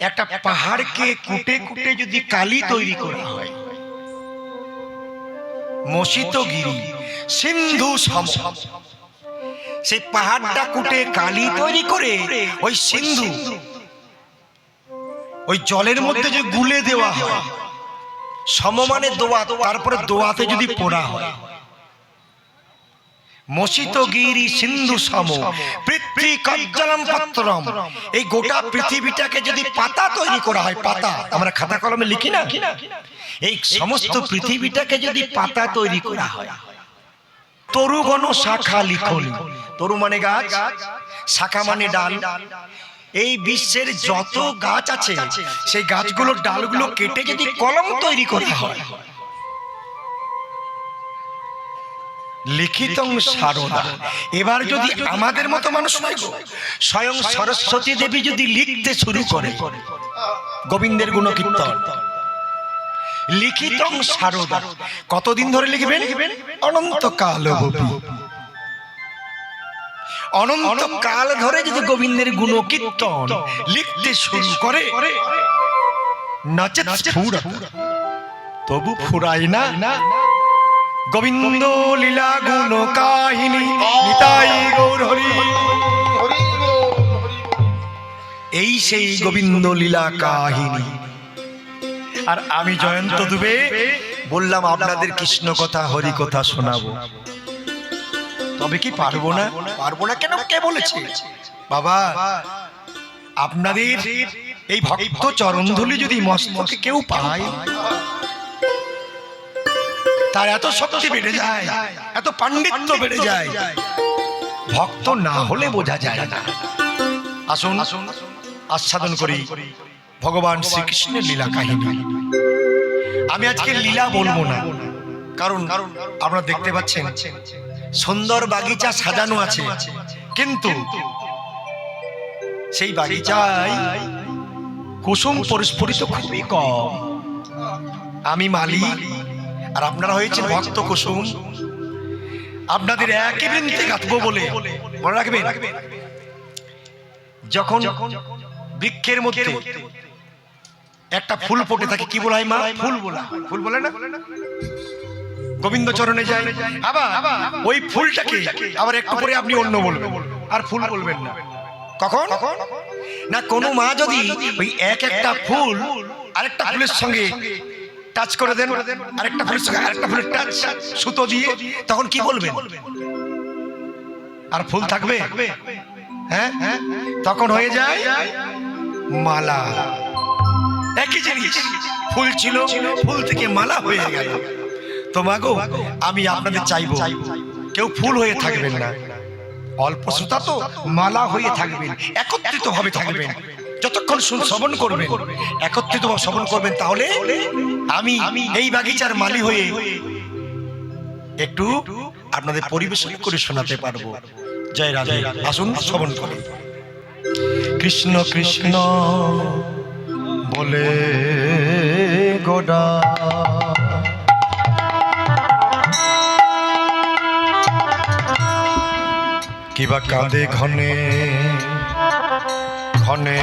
একটা পাহাড়কে কুটে কুটে যদি কালি তৈরি করা হয়, মসিত গিরি সিন্ধু সম, সেই পাহাড়টা কুটে কালি তৈরি করে ওই সিন্ধু, ওই জলের মধ্যে যে গুলে দেওয়া হয়, সমমানে দোয়া, তারপরে দোয়াতে যদি পোড়া হয়, মসিত গিরি সিন্ধু সম পৃথ্বী কজ্জলম পত্রম। এই গোটা পৃথিবীটাকে যদি পাতা তৈরি করা হয়, পাতা আমরা খাতা কলমে লিখি না, এই সমস্ত পৃথিবীটাকে যদি পাতা তৈরি করা হয়, তরুগণ শাখা লিখনি, তরু মানে গাছ, শাখা মানে ডাল। এই বিশ্বের যত গাছ আছে সেই গাছগুলোর ডালগুলো কেটে যদি কলম তৈরি করা হয়, লিখিতং শারদা। এবার যদি আমাদের মতো মানুষ নয়, স্বয়ং সরস্বতী দেবী যদি লিখতে শুরু করে গোবিন্দের গুণকীর্তন, লিখিতং শারদা, কতদিন ধরে লিখবেন? অনন্ত কালবপি, অনন্ত কাল ধরে যদি গোবিন্দের গুণকীর্তন লিখতে শুরু করে, নচেৎ স্ফুরত, তবু ফুরায় না গোবিন্দ লীলা গুণ কাহিনী। নিতাই গৌর হরি। এই সেই গোবিন্দ লীলা কাহিনী। আর আমি জয়ন্ত দুবে বললাম আপনাদের কৃষ্ণ কথা হরি কথা শোনাবো, তবে কি পারবো না? পারবো না কেন? কে বলেছে? বাবা, আপনাদের এই ভক্ত চরণধুলি যদি মস্তকে কেউ পায়, তার এত শক্তি বেড়ে যায়, এত পাণ্ডিত্য বেড়ে যায়, ভক্ত না হলে বোঝা যায় না। আসুন আস্বাদন করি ভগবান শ্রীকৃষ্ণের লীলা কাহিনী। আমি আজকে লীলা বলবো না, কারণ আপনারা দেখতে পাচ্ছেন সুন্দর বাগিচা সাজানো আছে, কিন্তু সেই বাগিচায় কুসুম পরিস্ফুটিত খুবই কম। আমি মালি আর আপনারা হয়েছেন ভক্ত কুসুম। আপনাদের একই বৃন্তে গাঁথবো বলে মনে রাখবেন, যখন বৃক্ষের মধ্যে একটা ফুল ফুটে থাকে কি বলা হয় মা? ফুল বলা, ফুল বলে না? গোবিন্দ চরণে যায়, আবার ওই ফুলটাকে আবার একটু পরে আপনি অন্য বলবেন, আর ফুল বলবেন না। কখন না কোনো মা যদি ওই একটা ফুল আরেকটা ফুলের সঙ্গে টাচ করে দেন, আরেকটা ফুলের সঙ্গে আরেকটা ফুলের টাচ সুতো দিয়ে, তখন কি বলবেন? আর ফুল থাকবে? হ্যাঁ, তখন হয়ে যায় মালা। একই জিনিস, ফুল ছিল, ফুল থেকে মালা হয়ে গেল। তো মাগো, আমি আপনাদের চাইবো কেউ ফুল হয়ে থাকবেন না, অল্প সুতা তো মালা হয়ে থাকবেন, একত্রিত ভাবে থাকবেন। যতক্ষণ শ্রবণ করবেন, একত্রিত ভাবে শ্রবণ করবেন, তাহলে আমি এই বাগিচার মালি হয়ে একটু আপনাদের পরিবেশন করে শোনাতে পারবো। জয় রাধে। আসুন শ্রবণ করি। কৃষ্ণ কৃষ্ণ বলে গোডা, কিবা কাঁদে ঘনে ঘনে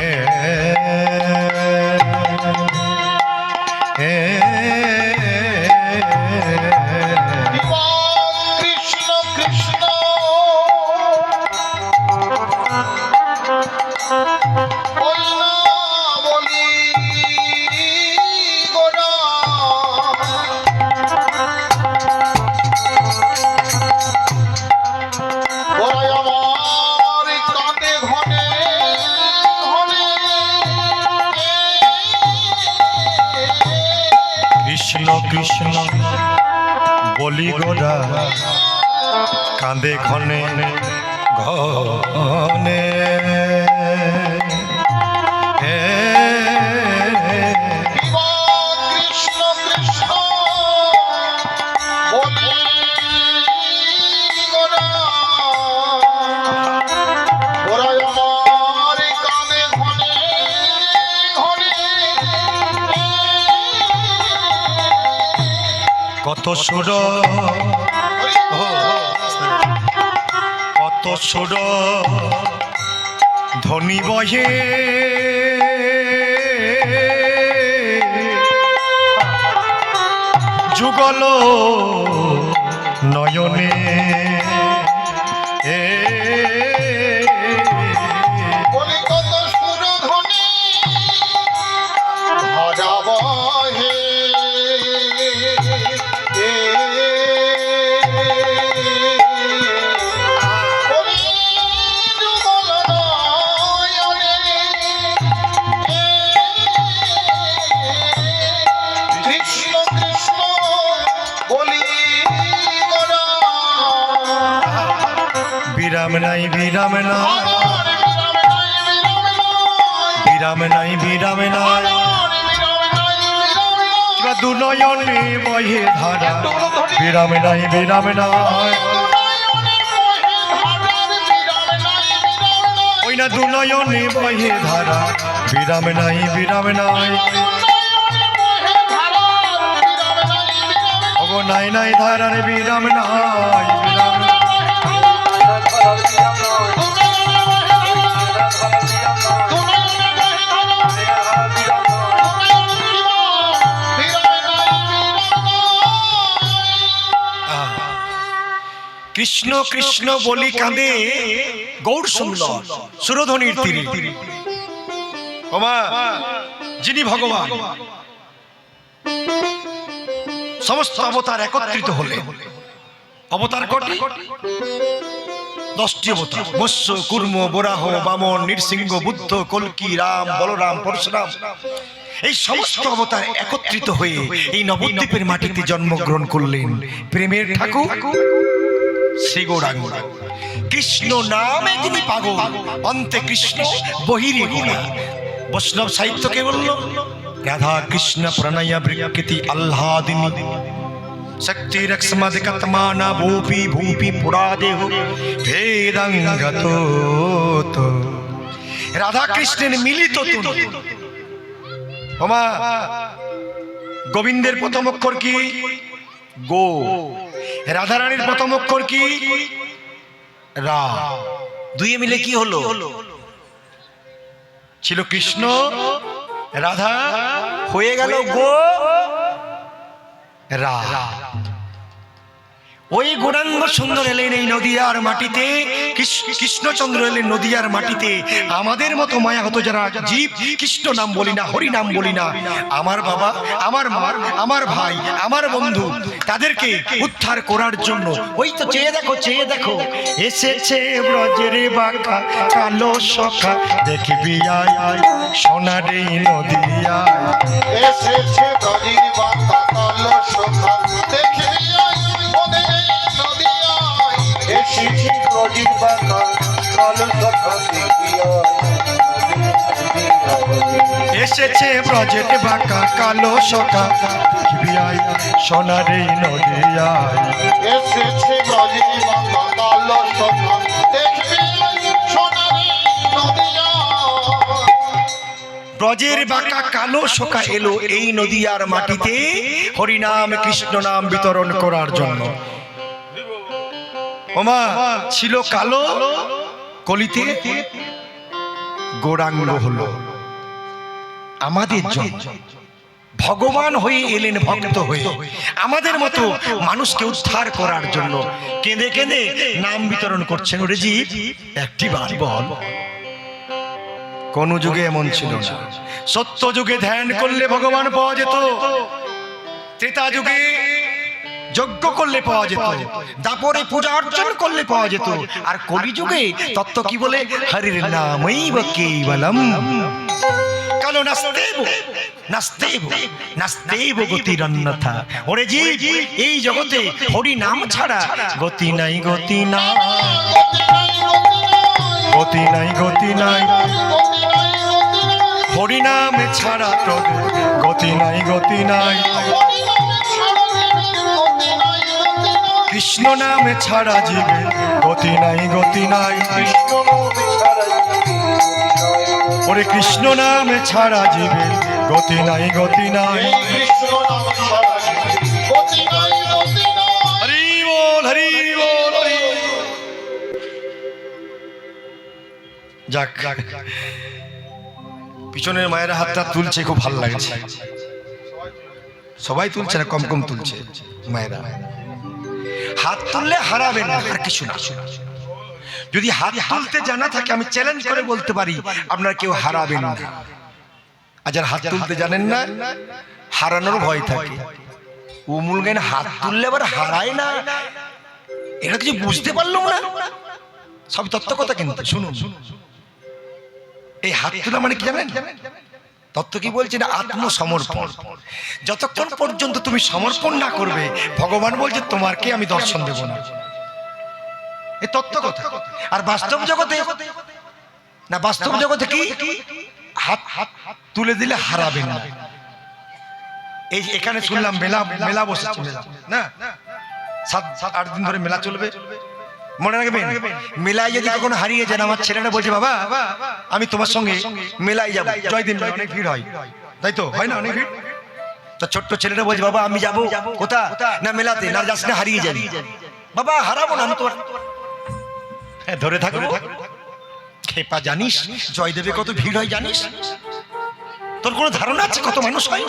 কৃষ্ণ কৃষ্ণ বলি না বলি গোরা, গোরাই আমার কাঁদে ঘনে ঘনে। কৃষ্ণ কৃষ্ণ বলি গোরা, কাঁদে ঘনে ঘনে। কৃষ্ণ কৃষ্ণ বলি গোরা, গোরাই আমার কানে ঘনে ঘনে। কত সুর, কত সুর ধ্বনি বহে, যুগল নয়নে। বলি কত সুরধ্বনি ধারা বহে, বলি যুগল নয়নে। কৃষ্ণ কৃষ্ণ বলি গোরা, বিরাম নাই বিরাম নাই, আমার বিরাম নাই বিরাম নাই, বিরাম নাই বিরাম নাই, কিবা দুনয়নে বহে ধারা, বিরাম নাই বিরাম নাই, ওই না দুনয়নে বহে ধারা, বিরাম নাই বিরাম নাই, ওগো নাই নাই ধারার বিরাম নাই, বিরাম নাই। কৃষ্ণ কৃষ্ণ বলি কাঁদে গৌর সুন্দর সুরধ্বনির তীরে। ওমা, যিনি ভগবান, সমস্ত অবতার একত্রিত হলে অবতার কটি? 10টি অবতার। মৎস্য, কুর্ম, বরাহ, বামন, নৃসিংহ, বুদ্ধ, কল্কি, রাম, বলরাম, পরশুরাম। এই সমস্ত অবতার একত্রিত হয়ে এই নবদ্বীপের মাটিতে জন্মগ্রহণ করলেন প্রেমের ঠাকুর শ্রী গৌরাঙ্গ। কৃষ্ণ নামে যিনি পাগল, অন্তে কৃষ্ণ বহিরে গোরা। বৈষ্ণব সাহিত্যকে বলল রাধা কৃষ্ণ প্রণয় বৃক্ষিতি আহ্লাদিনী শক্তি রক্সমদিকতমানা ভূপি ভূপি পুরাদেহ ভেদাঙ্গত। রাধা কৃষ্ণের মিলিত তনু। ওমা, গোবিন্দের প্রথম অক্ষর কি? গো। রাধারানীর প্রথম অক্ষর কি? রা। দুইয়ে মিলে কি হলো? ছিল কৃষ্ণ রাধা, হয়ে গেল গো রা। ওই গৌরাঙ্গ সুন্দর এলেন এই নদিয়ার মাটিতে, কৃষ্ণচন্দ্র এলেন নদিয়ার মাটিতে। আমাদের মতো মায়া হতো যারা জীব, কৃষ্ণ নাম বলি না, হরি নাম বলি না, আমার বাবা, আমার মা, আমার ভাই, আমার বন্ধু, তাদেরকে উদ্ধার করার জন্য ওই তো চেয়ে দেখো, চেয়ে দেখো, এসেছে ব্রজের বাঁকা কালো সখা, দেখবি আয় সোনারে নদিয়ায়। এসেছে ব্রজের বাঁকা কালো সখা, দেখবি আয় ওদের নদিয়ায়। এসেছে ব্রজের বাঁকা কালো সখা, দেখবি আয়। এসেছে ব্রজের বাঁকা কালো সখা, দেখবি আয় সোনারে নদিয়ায়। এসেছে ব্রজের বাঁকা কালো সখা, দেখবি আয় সোনারে নদিয়ায়। ব্রজের বাঁকা কালো সখা এলো এই নদিয়ার মাটিতে হরিনাম কৃষ্ণ নাম বিতরণ করার জন্য। ওমা ছিল কালো, কলিতে গৌরাঙ্গ হলো আমাদের জন্য। ভগবান হয়ে এলেন ভক্ত হয়ে আমাদের মতো মানুষকে উদ্ধার করার জন্য। কেঁদে কেঁদে নাম বিতরণ করছেন। ওরে জি একটি বার বল, কোন যুগে এমন ছিল না। সত্য যুগে ধ্যান করলে ভগবান পাওয়া যেত, ত্রেতা যুগে যজ্ঞ করলে পাওয়া যেত, দাপরে পূজা অর্চন করলে পাওয়া যেত, আর কলি যুগে তত্ত্ব কি বলে? হরির নামৈব কেবলম কালো নাস্তেব নাস্তেব নাস্তেব গতিরন্যথা। ওরে জি এই জগতে হরি নাম ছাড়া গতি নাই, গতি নাই, গতি নাই, গতি নাই। হরি নাম ছাড়া তোদের গতি নাই, গতি নাই। কৃষ্ণ নাম ছাড়া জীবে গতি নাই, গতি নাই। ওরে কৃষ্ণ নাম ছাড়া জীবে গতি নাই, গতি নাই। হরি বল, হরি বল, হরি বল। যাক, পিছনের মায়ের হাতটা তুলছে, খুব ভালো লাগছে। সবাই তুলছে না, কম কম তুলছে মায়েরা। হাত তুললে হারাবেন না, আর কিছু না। যদি হাত তুলতে জানা থাকে আমি চ্যালেঞ্জ করে বলতে পারি আপনারা কেউ হারাবেন না। আর যারা হাত তুলতে জানেন না, হারানোর ভয় থাকে। উমুল জ্ঞান হাত তুললে আবার হারায় না, এটা কিছু বুঝতে পারলাম না। সব তত্ত্ব কথা কিন্তু শুনুন। এই হাত তোলা মানে কি জানেন? তত্ত্ব কি বলছে? না, আত্মসমর্পণ। যতক্ষণ পর্যন্ত তুমি সমর্পণ না করবে ভগবান বলছে তোমাকে আমি দর্শন দেব না। এই তত্ত্ব কথা। আর বাস্তব জগতে না, বাস্তব জগতে কি? হাত হাত তুলে দিলে হারাবেন না। এই এখানে শুনলাম মেলা মেলা বসেছে, না 7-8 দিন ধরে মেলা চলবে। মনে রাখবেন, মেলায় যদি কখনো হারিয়ে যান, আমার ছেলেরা বলছে বাবা আমি তোমার সঙ্গে মেলায় যাবো। জয়দিন অনেক ভিড় হয়, তাই তো হয় না? অনেক ভিড়। তো ছোট্ট ছেলেরা বলছে বাবা আমি যাবো। কোথা? না মেলাতে। না যাস না, হারিয়ে যাবি। বাবা হারাবো না, আমি তোর ধরে থাকবো। খেপা, জানিস জয়দেবে কত ভিড় হয় জানিস? তোর কোনো ধারণা আছে কত মানুষ হয়?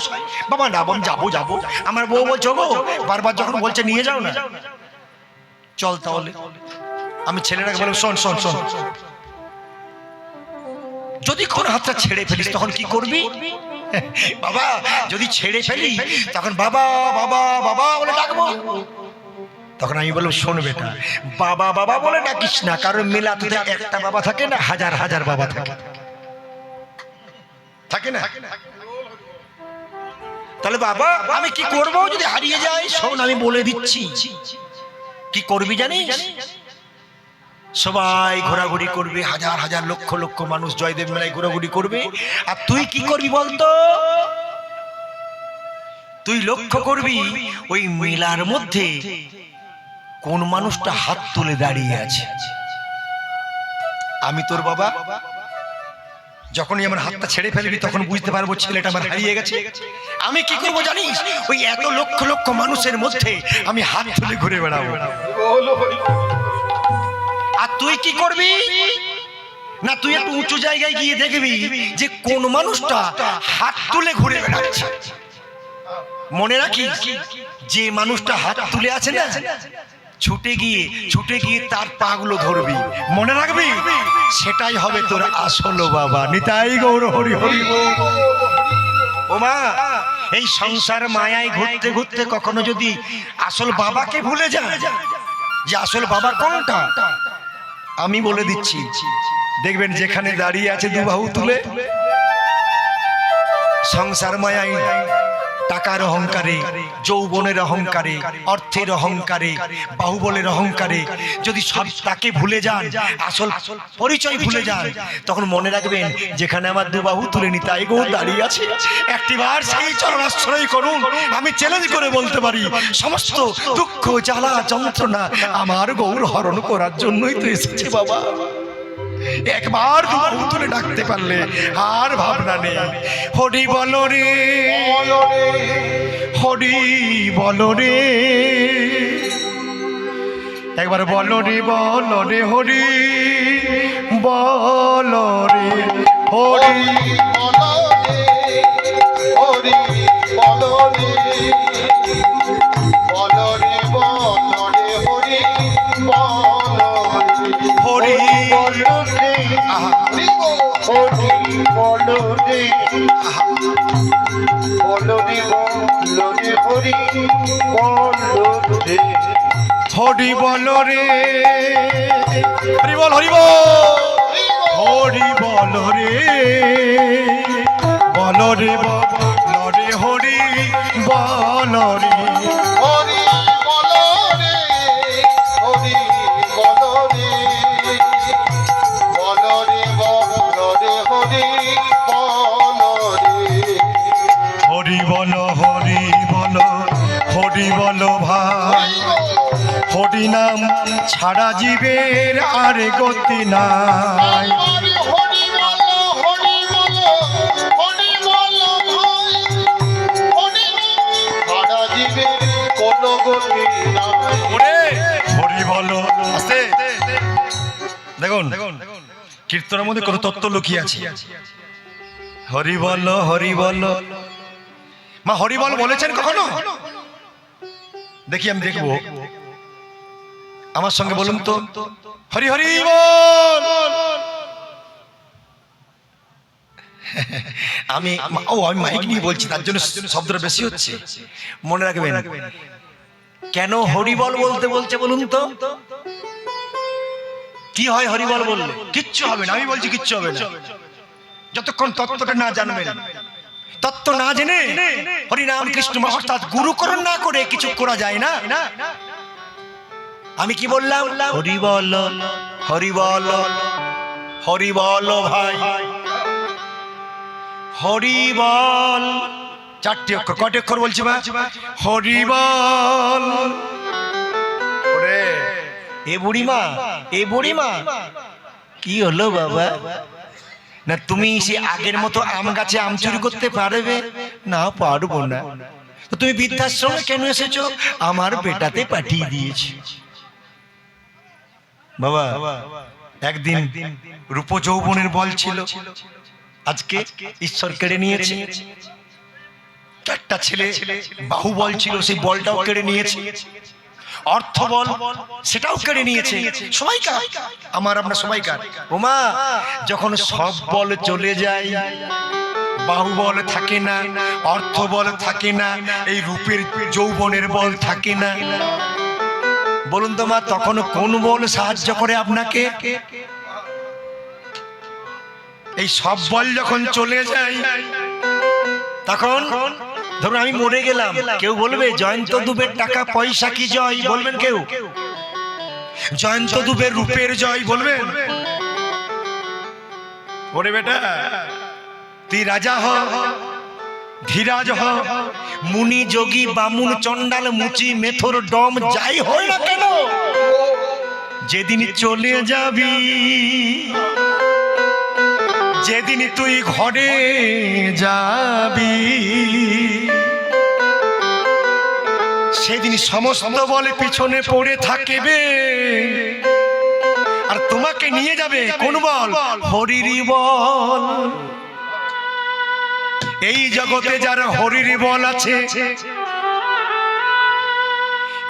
বাবা না, আমি যাবো যাবো। আমার বউ বলছে গো, বারবার যখন বলছে নিয়ে যাও না, চল তাহলে। আমি ছেলেটাকে বললাম শোন শোন শোন, যদি কোন হাতটা ছেড়ে ফেলিস তখন কি করবি? বাবা যদি ছেড়ে ফেলি তখন বাবা বাবা বাবা বলে ডাকবো। তখন আমি বললাম শোন বেটা, বাবা বাবা বলে ডাকিস না, কারণ মেলাতে একটা বাবা থাকে না, হাজার হাজার বাবা থাকে, থাকে না? তাহলে বাবা আমি কি করব যদি হারিয়ে যাই? শোন আমি বলে দিচ্ছি কি করবি জানিস? সবাই ঘোরাঘুরি করবে, হাজার হাজার লক্ষ লক্ষ মানুষ জয়দেব মেলায় ঘোরাঘুরি করবে। আর তুই কি করবি বলতো? তুই লক্ষ্য করবি ওই মেলার মধ্যে কোন মানুষটা হাত তুলে দাঁড়িয়ে আছে। আমি তোর বাবা যখনই আমার হাতটা ছেড়ে ফেলবি তখন বুঝতে পারবো ছেলেটা আমার হারিয়ে গেছে। আমি কি করবো জানিস? ওই এত লক্ষ লক্ষ মানুষের মধ্যে আমি হাত তুলে ঘুরে বেড়াবো। আর তুই কি করবি না, তুই একটু উঁচু জায়গায় গিয়ে দেখবি যে কোন মানুষটা হাত তুলে ঘুরে বেড়াচ্ছে। মনে রাখিস, যে মানুষটা হাত তুলে আছে না, ছুটে গিয়ে তার পাগুলো ধরবি, মনে রাখবি, সেটাই হবে তোর আসল বাবা। নিতাই গৌর হরি হরি। ও মা, এই সংসার মায়ায় ঘুরতে ঘুরতে কখনো যদি আসল বাবাকে ভুলে যায়, যে আসল বাবা কোনটা, আমি বলে দিচ্ছি, দেখবেন যেখানে দাঁড়িয়ে আছে দুবাহু তুলে, সংসার মায়ায় টাকার অহংকারে, যৌবনের অহংকারে, অর্থের অহংকারে, বাহুবলের অহংকারে যদি সব তাকে ভুলে যান, আসল পরিচয় ভুলে যান, তখন মনে রাখবেন যেখানে আমার দুবাহু তুলে নিতাই গৌর দাঁড়িয়ে আছে, একটিবার সেই চরণাশ্রয় করুন। আমি চ্যালেঞ্জ করে বলতে পারি, সমস্ত দুঃখ জ্বালা যন্ত্রণা আমার গৌর হরণ করার জন্যই তো এসেছে বাবা। একবার দুবাহু তুলে ডাকতে পারলে আর ভাবনা নেই। হরি বল রে, হরি বল রে, একবার বল রে, বল রে, হরি বল রে, হরি হরি বলো রে, বলো রে, বলো রে, হরি বলো রে, হরি বলো রে, হরি বলো রে, বলো রে, বলো রে, হরি বলো রে, হরি বল রে, হরি বল, হরি বল, হরি বল রে, বল রে, বল রে, হরি বল রে, হরি বলো রে, হরি বলো রে, বলো রে, বলো রে, হরি বলো রে, হরি বল, হরি বল, হরি বল ভাই, হরি নাম ছাড়া জীবের আর গতি নাই। হরি বলো, হরি বলো, হরি বলো ভাই, হরি সারা জীবের কোনো গতি নাই। ওরে হরি বল, আস্তে দেখুন, কীর্তনের মধ্যে কত তত্ত্ব লুকিয়ে আছে। হরি বল, হরি বল, মা হরি বল বলেছেন কখনো? দেখি, আমি দেখবো, আমার সঙ্গে বলুন তো, হরি হরি বল। আমি মাইক নিয়ে বলছি, তার জন্য শব্দটা বেশি হচ্ছে, মনে রাখবেন। কেন হরি বল বলতে বলছে বলুন তো? কি হয় হরি বল বললে? কিচ্ছু হবে না, আমি বলছি কিচ্ছু হবে না, যতক্ষণ তত্ত্বটা না জানবেন। তত্ত্ব না জেনে হরি নাম কৃষ্ণ অর্থাৎ গুরুকরণ না করে কিছু করা যায় না। আমি কি বললাম? হরি বল, হরি বল, হরি বল ভাই, হরি বল। চারটি অক্ষর, কয়টি অক্ষর বলছি ভাই? হরি বল। ওরে এ বুড়িমা, এ বুড়িমা, কি হলো বাবা? না তুমি সে আগের মতো আম গাছে আম চুরি করতে পারবে না? পারবো না। তো তুমি বৃদ্ধাশ্রমে কেন এসেছো? আমার বেটাতে পাঠিয়ে দিয়েছি। বাবা একদিন রূপ যৌবনের বল ছিল, আজকে ঈশ্বর কেড়ে নিয়েছে। একটা ছেলে বাহু বল ছিল, সেই বলটাও কেড়ে নিয়েছে। অর্থ বল সেটাও কেড়ে নিয়েছে। সবাইকার, আমার আপনার সবাইকার। ওমা যখন সব বল চলে যায়, বাহু বল থাকে না, অর্থ বল থাকে না, এই রূপের যৌবনের বল থাকে না, বলুন তো মা তখন কোন বল সাহায্য করে আপনাকে? এই সব বল যখন চলে যায়, তখন ধরুন আমি মরে গেলাম, কেউ বলবে জয়ন্ত দুবের টাকা পয়সা কি জয়? বলবেন কেউ? জয়ন্ত দুবের রূপের জয় বলবেন? ওরে বেটা, তুই রাজা হ, ধীরাজ হ, মুনি যোগী বামুন চন্ডাল মুচি মেথর ডম যাই হয় না কেন, যেদিন চলে যাবি যেদিন তুই ঘরে যাবি সেদিন সমস্ত বলে পিছনে পড়ে থাকবে আর তোমাকে নিয়ে যাবে কোন বল? হরির বল। এই জগতে যার হরির বল আছে,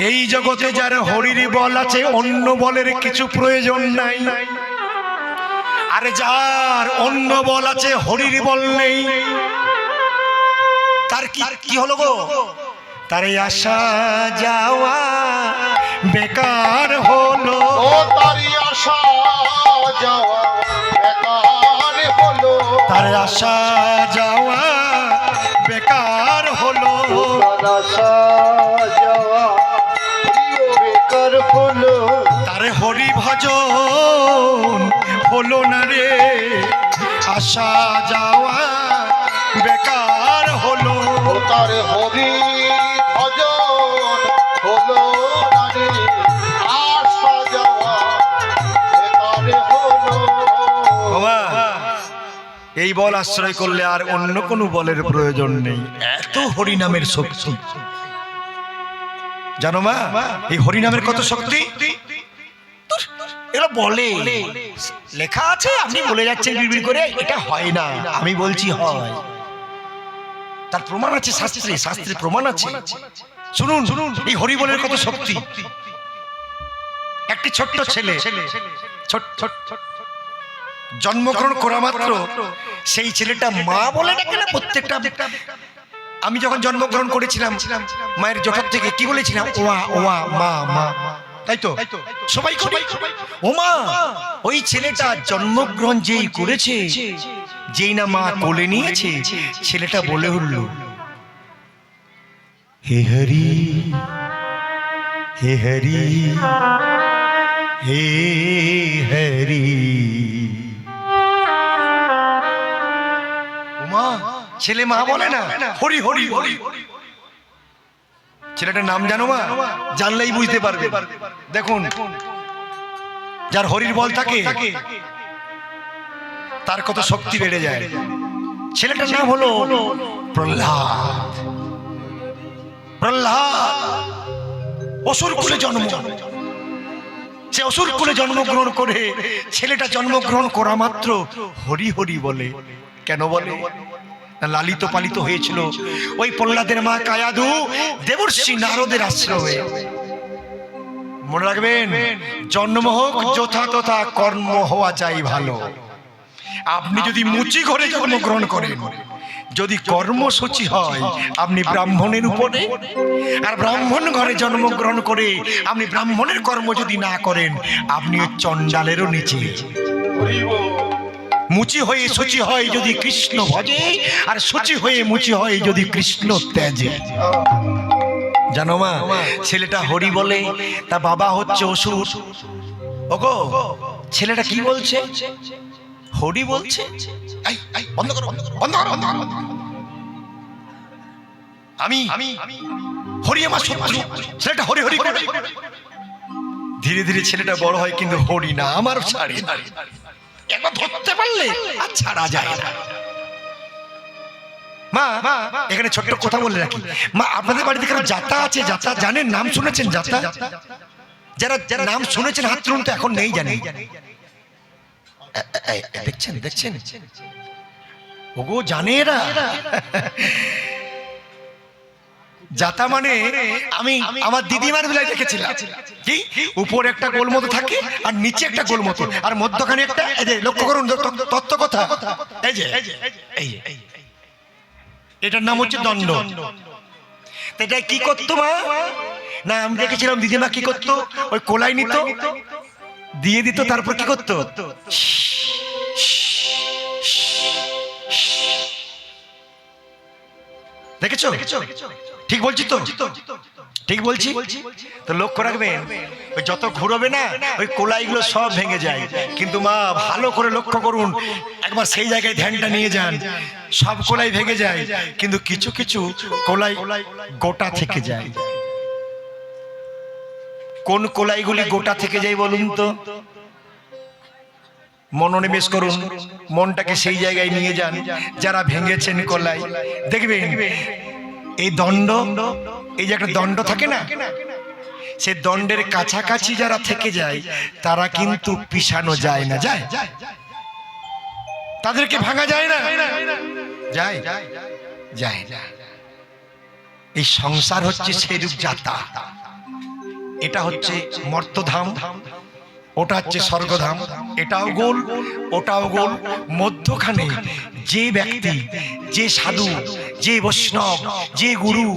এই জগতে যার হরির বল আছে, অন্য বলের কিছু প্রয়োজন নাই। আরে যার অন্য বল আছে হরির বল নেই, তার কি হলো গো? তার আসা যাওয়া বেকার হলো। ও তারি আসা যাওয়া বেকার হলো, তার আসা যাওয়া বেকার হলো। তার আসা যাওয়া বেকার হলো। তার হরি ভজন হলো না রে, আসা যাওয়া বেকার হলো। ও তার হরি ভজন হলো না রে, আসা যাওয়া বেকার হলো। বাবা, এই বল আশ্রয় করলে আর অন্য কোনো বলের প্রয়োজন নেই। এত হরিনামের শক্তি জানো মা, এই হরিনামের কত শক্তি এগুলো বলে লেখা আছে, আপনি বলে যাচ্ছেন বিড়বিড় করে, এটা হয় না, আমি বলছি হয়। তার প্রমাণ আছে শাস্ত্রে, শাস্ত্রে প্রমাণ আছে। শুনুন এই হরি বলের কত শক্তি। একটি ছোট্ট ছেলে জন্মগ্রহণ করা মাত্র সেই ছেলেটা মা বলে ডাকে না প্রত্যেকটা। আমি যখন জন্মগ্রহণ করেছিলাম মায়ের জঠর থেকে কি বলেছিলাম? ওয়া ওয়া মা মা, তাই তো সবাই করে ও মা। ওই ছেলেটা জন্মগ্রহণ যেই করেছে, যেই না মা কোলে নিয়েছে, ছেলেটা বলে উঠল, হে হরি হে হরি হে হরি। মা, ছেলে মা বলে না, হরি হরি হরি। ছেলেটার নাম জানো মা? জানলেই বুঝতে পারবে। দেখুন, যার হরির বল থাকে তার কত শক্তি বেড়ে যায়। ছেলেটার নাম হলো প্রহ্লাদ। প্রহ্লাদ অসুর কুলে জন্ম। সে অসুর কুলে জন্মগ্রহণ করে ছেলেটা জন্মগ্রহণ করা মাত্র হরি হরি বলে। কেন বলে? লালিত পালিত হয়েছিল ওই প্রহ্লাদের মা কায়াদু দেবর্ষি নারদের আশ্রমে। মনে রাখবেন, জন্ম হোক যথা তথা, কর্ম হওয়া চাই ভালো। আপনি যদি মুচি ঘরে জন্মগ্রহণ করেন, যদি কর্মসূচি হয় আপনি ব্রাহ্মণের উপরে, আর ব্রাহ্মণ ঘরে জন্মগ্রহণ করে আপনি ব্রাহ্মণের কর্ম যদি না করেন, আপনি চণ্ডালেরও নিচে। মুচি হয়ে সূচি হয় যদি কৃষ্ণ ভজে, আর সূচি হয়ে মুচি হয় যদি কৃষ্ণ ত্যাজে। জানো মা, ছেলেটা হরি বলে, তা বাবা হচ্ছে অসুর। ওগো, ছেলেটা কি বলছে? হরি বলছে। বন্ধ করো, বন্ধ করো, বন্ধ করো। আমি হরি আমার শত্রু। ছেলেটা হরি হরি করে ধীরে ধীরে ছেলেটা বড় হয়, কিন্তু হরি না আমার ছাড়ে না। একবার ধরতে পারলে আর ছাড়া যায় না। মা, এখানে ছোট্ট কথা বলে রাখি মা, আপনাদের বাড়িতে কারো যাতা আছে? যাতা জানেন? নাম শুনেছেন যাতা? যারা যারা নাম শুনেছেন হাত তুলুন তো। এখন নেই জানেন? দেখছেন দেখছেন, ওগো জানে এরা। যাতা মানে আমি আমার দিদিমার বেলায় দেখেছিলাম, কি উপরে একটা গোল মতো থাকে আর নিচে একটা গোল মতো, আর মধ্যখানে একটা, এই যে লক্ষ্য করুন তত্ত্ব কথা, এই যে এটার নাম হচ্ছে দণ্ড। এটা কি করতো মা? না আমি দেখেছিলাম দিদিমা কি করতো, ওই কোলাই নিত, দিয়ে দিত, তারপর কি করতো? দেখেছো? ঠিক বলছি তো? ঠিক বলছি তো? লক্ষ্য রাখবেন, ওই যত ঘুরবে না ওই কোলাইগুলো সব ভেঙে যায়। কিন্তু মা ভালো করে লক্ষ্য করুন, একবার সেই জায়গায় ধ্যানটা নিয়ে যান। সব কোলাই ভেঙে যায়, কিন্তু কিছু কিছু কোলাই গোটা থেকে যায়। কোন কোলাইগুলি গোটা থেকে যায় বলুন তো? মনোনিবেশ করুন, মনটাকে সেই জায়গায় নিয়ে যান যারা ভেঙেছেন কলাই। দেখবেন এই দণ্ড, এই যে একটা দণ্ড থাকে না, সে দণ্ডের কাছাকাছি যারা থেকে যায় তারা কিন্তু পিছানো যায় না, যায়, তাদেরকে ভাঙা যায় না, যায় যায়। এই সংসার হচ্ছে সেইরূপ যাত্রা। এটা হচ্ছে মর্তধাম, ওটা হচ্ছে স্বর্গধাম, এটাও গোল ওটাও গোল। মধ্যখানে যে ব্যক্তি, যে সাধু, যে বৈষ্ণব, যে গুরু,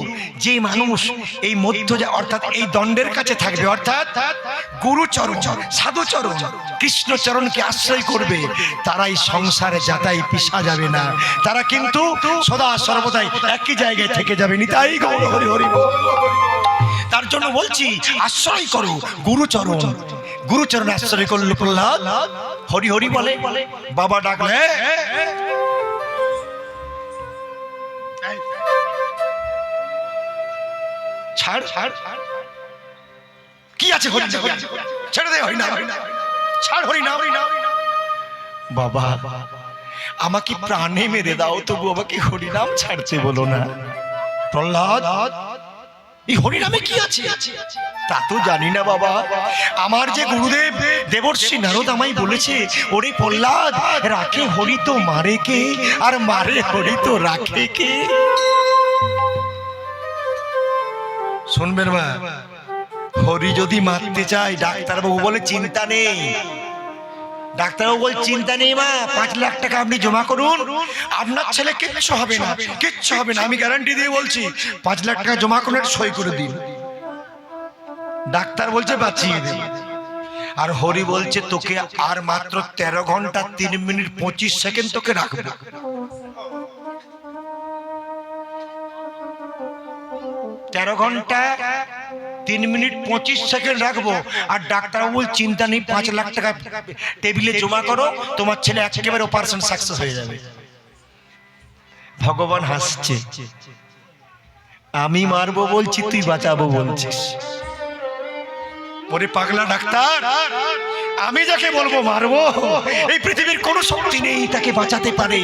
যে মানুষ এই মধ্য অর্থাৎ এই দণ্ডের কাছে থাকবে, অর্থাৎ গুরুচরণ, সাধুচরণ, কৃষ্ণচরণকে আশ্রয় করবে, তারা এই সংসারে যাতাই পিছা যাবে না, তারা কিন্তু সদা সর্বদাই একই জায়গায় থেকে যাবে। নিতাই গৌর হরি হরি বল। তার জন্য বলছি আশ্রয় করো গুরুচরণ। গুরুচরণ আশ্রয় করল প্রহ্লাদ, হরি হরি বলে। বাবা ডাকলে ছাড় ছাড়, কি আছে হরি, ছেড়ে দে হরি না, ছাড় হরি না। বাবা আমাকে প্রাণে মেরে দাও, তবু আমাকে হরিনাম ছাড়তে বলো না। প্রহ্লাদ এই হরিনামে কি আছে তা তো জানি না বাবা। আমার যে গুরুদেব দেবর্ষি নারদ আমায় বলেছে, ওরে প্রহ্লাদ, রাখে হরি তো মারে কে, আর মারে হরি তো রাখে কে। শুনবেন মা, হরি যদি মারতে চায়, ডাক্তারবাবু বলে চিন্তা নেই, ডাক্তারবাবু বলে চিন্তা নেই মা, 5 লাখ টাকা আপনি জমা করুন, আপনার ছেলে কিচ্ছু হবে না, কিচ্ছু হবে না, আমি গ্যারান্টি দিয়ে বলছি। 5 লাখ টাকা জমা করুন, সই করে দিন। ডাক্তার বলছে বাঁচিয়ে দেব, আর হরি বলছে তোকে আর মাত্র 13 ঘন্টা 3 মিনিট 25 সেকেন্ড তোকে রাখবো। 13 ঘন্টা 3 মিনিট 25 সেকেন্ড রাখবো। আর ডাক্তারবাবু বল চিন্তা নেই, 5 লাখ টাকা টেবিলে জমা করো, তোমার ছেলে একেবারে অপারেশন সাকসেস হয়ে যাবে। ভগবান হাসছে, আমি মারবো বলছি, তুই বাঁচাবো বলছিস। ওরে পাগলা ডাক্তার, আমি যাকে বলবো মারবো, এই পৃথিবীর কোনো শক্তি নেই তাকে বাঁচাতে পারে।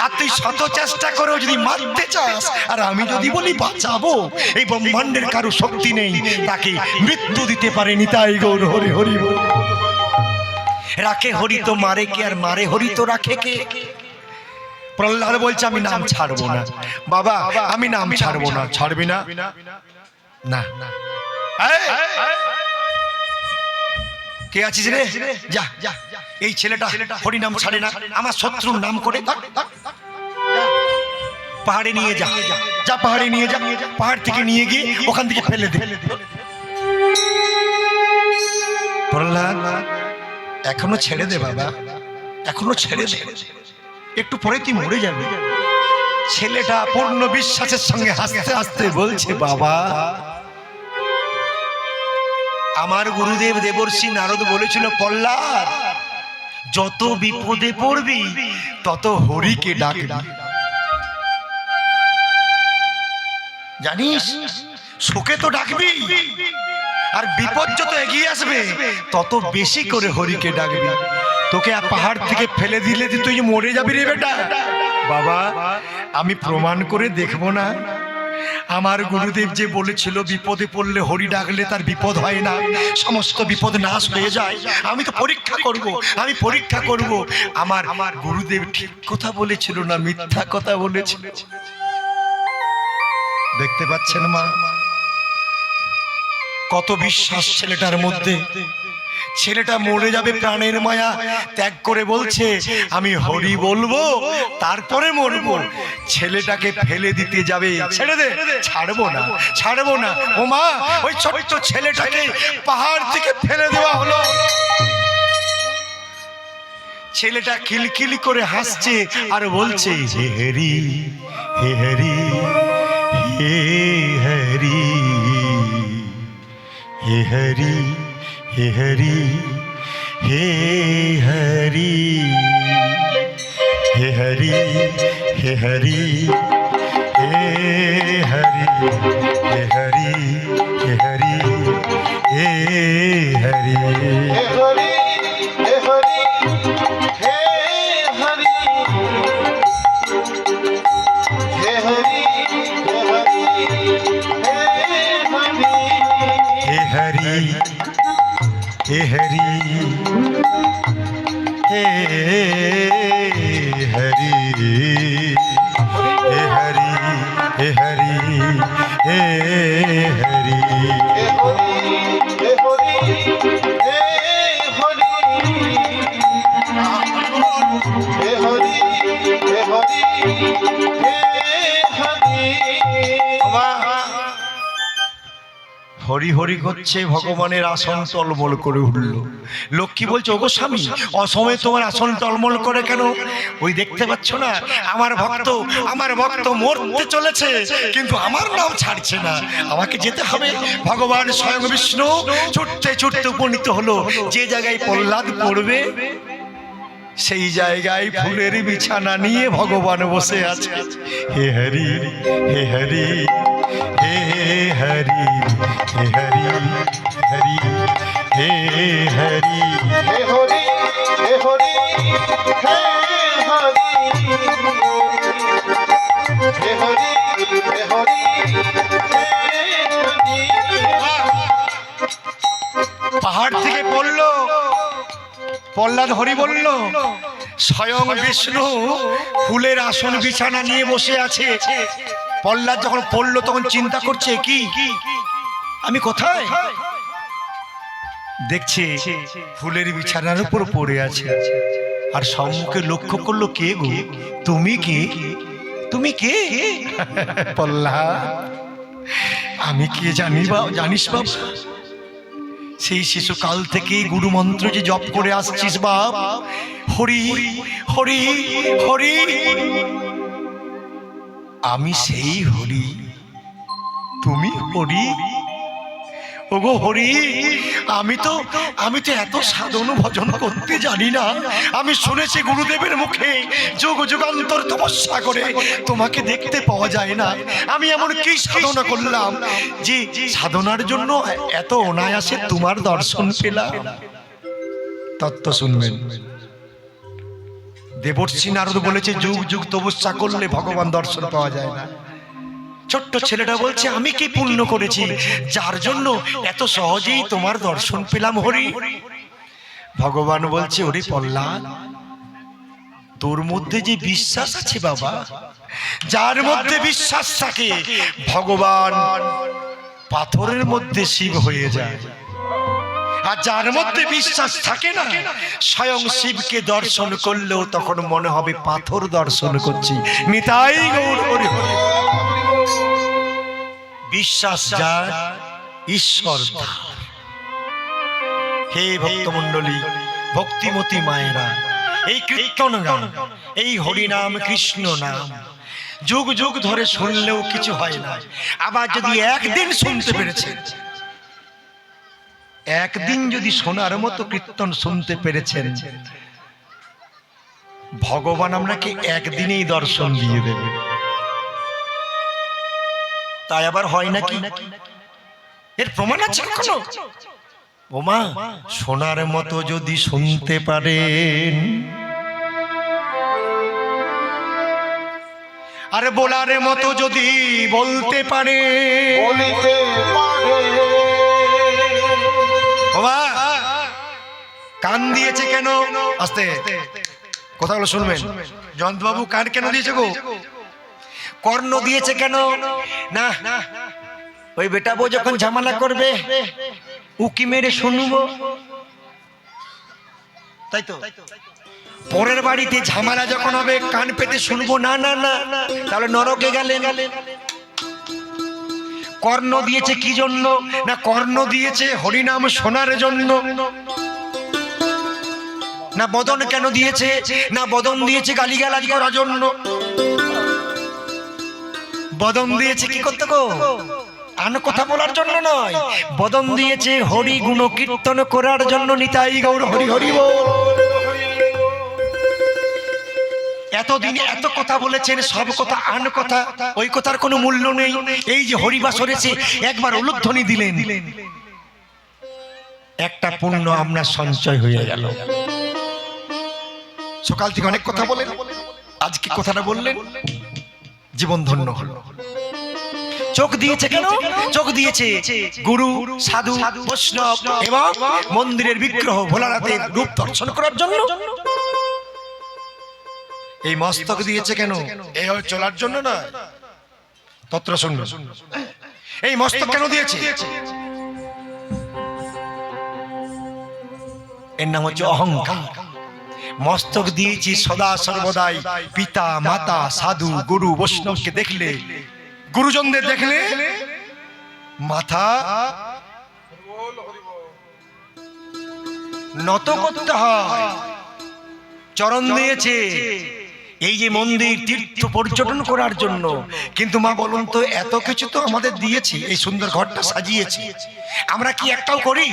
আর তুই শত চেষ্টা করেও যদি মারতে চাস, আর আমি যদি বলি বাঁচাবো, এই ব্রহ্মাণ্ডের কারো শক্তি নেই তাকে মৃত্যু দিতে পারে। নিতাই গৌর হরি হরি বল। রাখে হরি তো মারে কে, আর মারে হরি তো রাখে কে। প্রহ্লাদ বলছে আমি নাম ছাড়বো না। বাবা আমি নাম ছাড়বো না। ছাড়বি না? না। কে আছিস রে? যা, এই ছেলেটা হরি নাম ছাড়ে না, আমার শত্রুর নাম করে পাহাড়ে নিয়ে যা, যা পাহাড়ে নিয়ে যা, পাহাড় থেকে নিয়ে গিয়ে ওখান থেকে ফেলে দে। প্রহ্লাদ এখনো ছেড়ে দে বাবা, এখনো ছেড়ে দে, একটু পরে তুই মরে যাবে। ছেলেটা পূর্ণ বিশ্বাসের সঙ্গে হাসতে হাসতে বলছে, বাবা আমার গুরুদেব দেবর্ষি নারদ বলেছিল, প্রহ্লাদ যত বিপদে পড়বি তত হরিকে ডাকবি। জানিস সুখে তো ডাকবি, আর বিপদ যত এগিয়ে আসবে তত বেশি করে হরিকে ডাকবি। তোকে পাহাড় থেকে ফেলে দিলে তুই মরে যাবি রে বেটা। বাবা আমি প্রমাণ করে দেখবো না? আমার গুরুদেব যে বলেছিল বিপদে পড়লে হরি ডাকলে তার বিপদ হয় না, সমস্ত বিপদ নাশ হয়ে যায়। আমি তো পরীক্ষা করব, আমি পরীক্ষা করব। আমার গুরুদেব ঠিক কথা বলেছিল না মিথ্যা কথা বলেছিল? দেখতে পাচ্ছেন মা, কত বিশ্বাস ছেলেটার মধ্যে। ছেলেটা মরে যাবে প্রাণের মায়া ত্যাগ করে বলছে আমি হরি বলবো তারপরে মরবো। ছেলেটাকে ফেলে দিতে যাবে, ছেড়ে দে, ছাড়বো না, ছাড়বো না। ও মা, ওই ছোট্ট ছেলেটাকে পাহাড় থেকে ফেলে দেওয়া হলো। ছেলেটা খিলখিলি করে হাসছে আর বলছে হে হরি, হে হরি, হে হরি, হে হরি, হে হরি, হে হরি, হে হরি, হে হরি, হে হরি, হে হরি, হে হরি, হে হরি, হে হরি, হে হরি, হে हे हरि हे हरि हे हरि हे हरि हे हरि হরি হরি করছে, ভগবানের আসন টলমল করে উঠল। লক্ষ্মী বলছে, ওগো স্বামী, অসময়ে তোমার আসন টলমল করে কেন? ওই দেখতে পাচ্ছ না, আমার ভক্ত মরতে চলেছে, কিন্তু আমার নাম ছাড়ছে না, আমাকে যেতে হবে। ভগবান স্বয়ং বিষ্ণু ছুটতে ছুটতে উপনীত হলো যে জায়গায় প্রহ্লাদ পড়বে, সেই জায়গায় ফুলের বিছানা নিয়ে ভগবান বসে আছে। হে হরি হে হরি হে হরি হে হরি হরি হে হরি হে হরি হে হরি হে হরি হে হরি হে হরি পাহাড় থেকে পড়লো, প্রহ্লাদ হরি বলল, স্বয়ং বিষ্ণু ফুলের আসন বিছানা নিয়ে বসে আছে। প্রহ্লাদ যখন পড়লো তখন চিন্তা করছে, কি আমি কোথায়? দেখছে ফুলের বিছানার উপর পড়ে আছে, আর সম্মুখে লক্ষ্য করলো, কে গো তুমি? তুমি কে? প্রহ্লাদ, আমি কে জানিস বাবা? সেই শিশুকাল থেকেই গুরু মন্ত্র যে জপ করে আসছিস বাপ, হরি হরি হরি, আমি সেই হরি, তুমি হরি। ওগো হরি, আমি তো এত সাধন ভজন করতে জানি না। আমি শুনেছি গুরুদেবের মুখে যুগ যুগান্তর তপস্যা করে তোমাকে দেখতে পাওয়া যায় না। আমি এমন কি সাধনা করলাম যে সাধনার জন্য এত অনায়াসে তোমার দর্শন পেলাম? তত্ত্ব শুনবেন। দেবর্ষি নারদ বলেছে, যুগ যুগ তপস্যা করলে ভগবান দর্শন পাওয়া যায় না। ছোট্ট ছেলেটা বলছে, আমি কি পুণ্য করেছি যার জন্য এত সহজেই তোমার দর্শন পেলাম হরি? ভগবান বলছে, ওরে প্রহ্লাদ, তোর মধ্যে যে বিশ্বাস আছে বাবা, যার মধ্যে বিশ্বাস থাকে ভগবান পাথরের মধ্যে শিব হয়ে যায়, আর যার মধ্যে বিশ্বাস থাকে না, স্বয়ং শিবকে দর্শন করলেও তখন মনে হবে পাথর দর্শন করছি। নিতাই গৌর হরি হরি। বিশ্বাস যার, ঈশ্বর তার। হে ভক্তমণ্ডলী, ভক্তিমতী মায়েরা, এই কীর্তন গান, এই হরিনাম কৃষ্ণ নাম যুগ যুগ ধরে শুনলেও কিছু হয় না। আবার যদি একদিন শুনতে পেরেছেন, একদিন যদি শোনার মতো কীর্তন শুনতে পেরেছেন, ভগবান আপনাকে একদিনেই দর্শন দিয়ে দেবে। তাই আবার হয় নাকি? এর প্রমাণ আছে কখনো? ওমা, শোনার মতো যদি শুনতে পারেন, আর বলার মতো যদি বলতে পারে, ওমা কান দিয়েছে কেন? আস্তে কথাগুলো শুনবেন। জয়ন্তবাবু কান কেন দিয়েছে গো? কর্ণ দিয়েছে কেন? না, ওই বেটা বউ যখন ঝামেলা করবে উকি মেরে শুনবো, তাই তো। পরের বাড়িতে ঝামেলা যখন হবে কান পেতে শুনবো না, না না, তাহলে নরকে গেলেন। কর্ণ দিয়েছে কি জন্য? না, কর্ণ দিয়েছে হরিনাম শোনার জন্য। না, বদন কেন দিয়েছে? না, বদন দিয়েছে গালিগালাজ করার জন্য। বদন দিয়েছে কি করতে গো? আন কথা বলার জন্য নয়, বদন দিয়েছে হরি গুণ কীর্তন করার জন্য। নিতাই গৌর হরি হরি বল। এতদিন এত কথা বলেছেন, সব কথা আন কথা, ওই কথার কোনো মূল্য নেই। এই যে হরিবাস হয়েছে, একবার উলুধ্বনি দিলেন, একটা পুণ্য আপনার সঞ্চয় হয়ে গেল। সকাল থেকে অনেক কথা বলেন, আজকে কথাটা বললেন, জীবন ধন্য হলো। চোখ দিয়েছে কেন? চোখ দিয়েছে গুরু, সাধু, বৈষ্ণব এবং মন্দিরের বিগ্রহ ভোলানাথের রূপ দর্শন করার জন্য। এই মস্তক দিয়েছে কেন? এইভাবে চলার জন্য না। তত্র শুনুন, এই মস্তক কেন দিয়েছে? এর নাম হচ্ছে অহংকার। মস্তক দিয়েছি সদা সর্বদাই পিতা, মাতা, সাধু, গুরু, বৈষ্ণবকে দেখলে, গুরুজনদের দেখলে মাথা নত করতে হয়। চরণ দিয়েছে এই যে মন্দির তীর্থ পর্যটন করার জন্য। কিন্তু মা বলুন তো, এত কিছু তো আমাদের দিয়েছি, এই সুন্দর ঘরটা সাজিয়েছি, আমরা কি একটাও করি?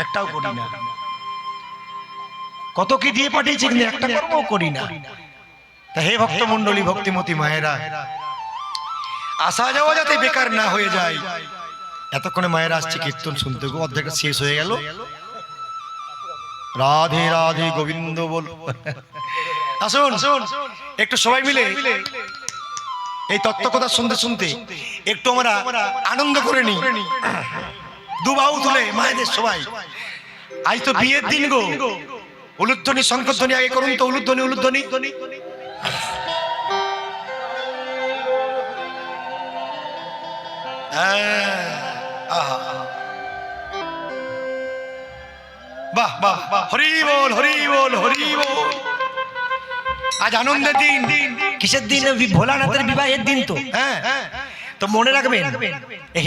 একটাও করি না। কত কি দিয়ে পাঠিয়েছি, কিন্তু একটা কর্মও করি না। তা হে ভক্ত মন্ডলী, ভক্তিমতী মায়েরা, আসা যাওয়া যাতে বেকার না হয়ে যায়। এতক্ষণে মায়েরা আসছে কীর্তন শুনতে, গো অর্ধেকটা শেষ হয়ে গেল। রাধে রাধে গোবিন্দ বল। আসুন একটু সবাই মিলে এই তত্ত্ব কথা শুনতে শুনতে একটু আমরা আনন্দ করে নি। দুবাহু তুলে মায়েদের সবাই। আজ তো বিয়ের দিন গো। উলুধ্বনি, শঙ্খধ্বনি আগে করুন তো। উলুধ্বনি, উলুধ্বনি। বাহ বাহ, হরি বল, হরি বল, হরি বল। আজ আনন্দের দিন। কিসের দিন? ভোলানাথের বিবাহের দিন তো। হ্যাঁ, তো মনে রাখবেন,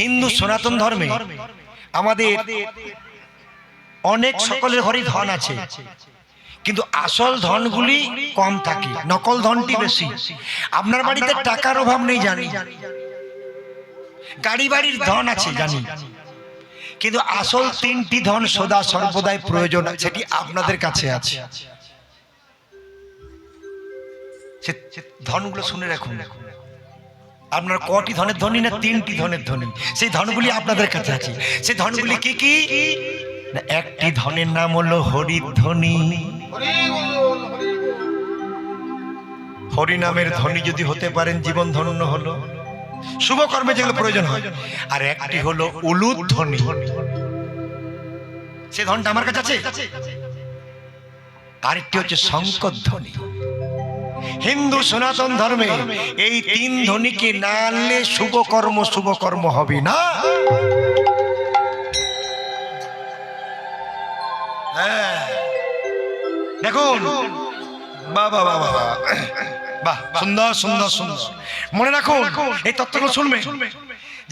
হিন্দু সনাতন ধর্মে আমাদের অনেক সকলের ঘরে ধন আছে, কিন্তু আসল ধনগুলি কম থাকে, নকল ধনটি বেশি। আপনার বাড়িতে টাকার অভাব নেই জানি, গাড়ি বাড়ির ধন আছে জানি, কিন্তু আসল তিনটি ধন সদা সর্বদাই প্রয়োজন, সেটি আপনাদের কাছে আছে। সে ধনগুলো শুনে রাখুন। আপনার কটি ধনের ধনী না? তিনটি ধনের ধনী। সেই ধনগুলি আপনাদের কাছে আছে। সেই ধনগুলি কি কি? একটি ধনের নাম হলো হরিধ্বনি। হরি নামের ধনী যদি হতে পারেন, জীবন ধন্য হলো। শুভ কর্মে যেগুলো প্রয়োজন হয়। আর একটি হলো উলুধ্বনি। সেই ধনটা আমার কাছে আছে। আরেকটি হচ্ছে শঙ্খধ্বনি। হিন্দু সনাতন ধর্মে এই তিন ধ্বনিকে না আনলে শুভ কর্ম হবে না। দেখুন, বাবা বাবা বাহ, সুন্দর সুন্দর সুন্দর। মনে রাখুন, এই তত্ত্বগুলো শুনবে,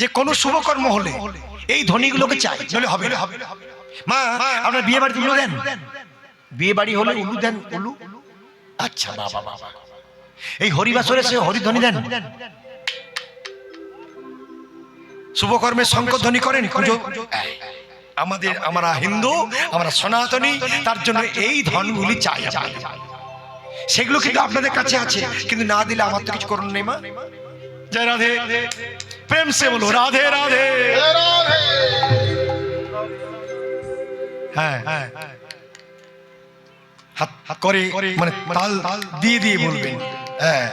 যে কোন শুভ কর্ম হলে এই ধ্বনিগুলোকে চাই, নইলে হবে না। মা, আপনার বিয়ে বাড়িতে উলু দেন? বিয়ে বাড়ি হলে উলু দেন? উলু, আচ্ছা বাবা বাবা। এই হরিবাসরে সে হরিধ্বনি দেন? শুভকর্মে শঙ্খধ্বনি করেন? আমরা হিন্দু, আমরা সনাতনী, তার জন্য এই ধনগুলি চাই। সেগুলো কিন্তু আপনাদের কাছে আছে, কিন্তু না দিলে আমার তো কিছু করুন নেই। মা, জয় রাধে। প্রেম সে বলো রাধে রাধে। হ্যাঁ, হাত করে মানে তাল দিয়ে দিয়ে বলবেন। হ্যাঁ,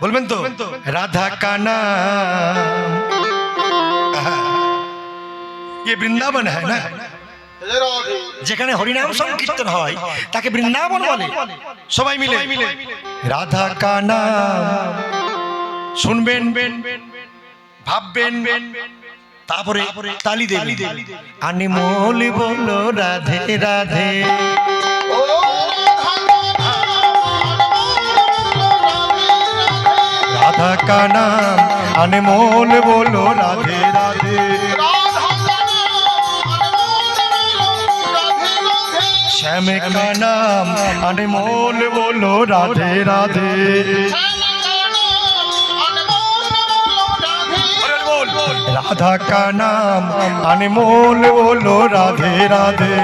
বলবেন তো, রাধা কানা ये বৃন্দাবন है না? যেখানে হরিনাম সংকীর্তন হয় তাকে বৃন্দাবন বলে। সবাই মিলে রাধা কানা শুনবেন, ভাববেন, তারপরে তালি দেবেন। আনিমোল বলো রাধে রাধে। রাধা का नाम अनमोल बोलो राधे राधे। श्याम का नाम अनमोल बोलो राधे राधे। राधा का नाम अनमोल बोलो राधे राधे।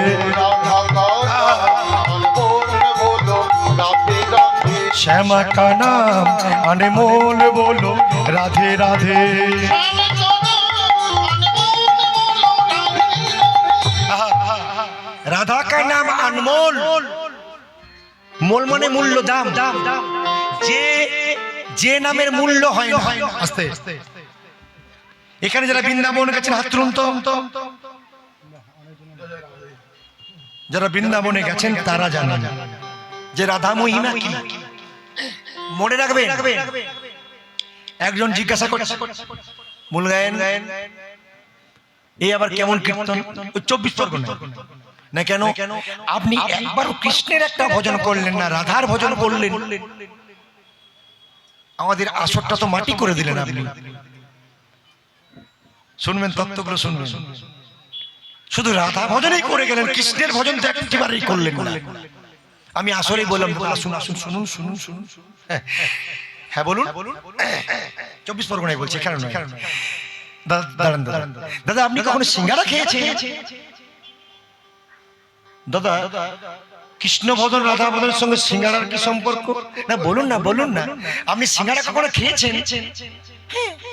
श्यामा का नाम अनमोल बोलो राधे राधे। राधा का नाम अनमोल, मोल माने मूल्य दाम। जे যে নামের মূল্য হয় না। আস্তে এখানে যারা বৃন্দাবনে গেছেন হাত তুলুন তো। যারা বৃন্দাবনে গেছেন তারা জানেন যে রাধা মহিমা কি। মনে রাখবে, একজন জিজ্ঞাসা করছে মূল গায়েন এই আবার কেমন কীর্তন? 24 পরগনা না কেন? আপনি একবারও কৃষ্ণের একটা ভজন করলেন না, রাধার ভজন করলেন, আমাদের আসরটা তো মাটি করে দিলেন আপনি। শুনবেন তত্ত্বগুলো শুনবেন, শুধু রাধা ভজনই করে গেলেন, কৃষ্ণের ভজন তো একেবারেই করলেন না। আমি আসরেই বললাম শুনুন। হ্যাঁ বলুন। 24 পরগনায় বলছি, কেন নয়? দাঁড়ান দাদা, আপনি কখনো সিঙ্গারা খেয়েছেন? দাদা, কৃষ্ণ ভজন রাধা ভজনের সঙ্গে সিঙ্গারার কি সম্পর্ক? না বলুন না, আপনি সিঙ্গারা কখনো খেয়েছেন?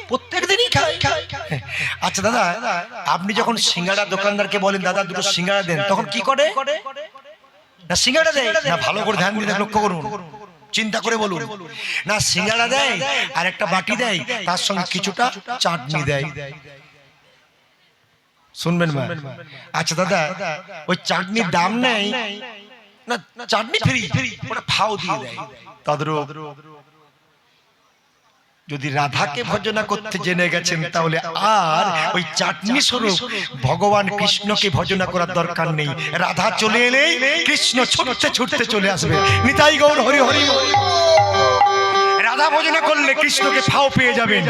প্রত্যেক দিনই খাই। আচ্ছা দাদা, আপনি যখন সিঙ্গারা দোকানদারকে বলেন দাদা দুটো সিঙ্গারা দেন, তখন কি করে? না সিঙ্গারা দেয় না? ভালো করে ধ্যান দিয়ে লক্ষ্য করুন, চিন্তা করে বলুন। না সিঙ্গারা দেয় আর একটা বাটি দেয়, তার সঙ্গে কিছুটা চাটনি দেয়। শুনবেন মা। আচ্ছা দাদা, ওই চাটনির দাম নেই না, চাটনি ফ্রি, ওটা ফাও দিয়ে দেয়। তাদের যদি রাধাকে ভজনা করতে জেনে গেছেন, তাহলে আর ওই চাটনি স্বরূপ ভগবান কৃষ্ণকে ভজনা করার দরকার নেই। রাধা চলে এলেই কৃষ্ণ ছুটতে চলে আসবে। নিতাই গৌর হরি হরি। রাধা ভজনা করলে কৃষ্ণকে ফাও পেয়ে যাবেন।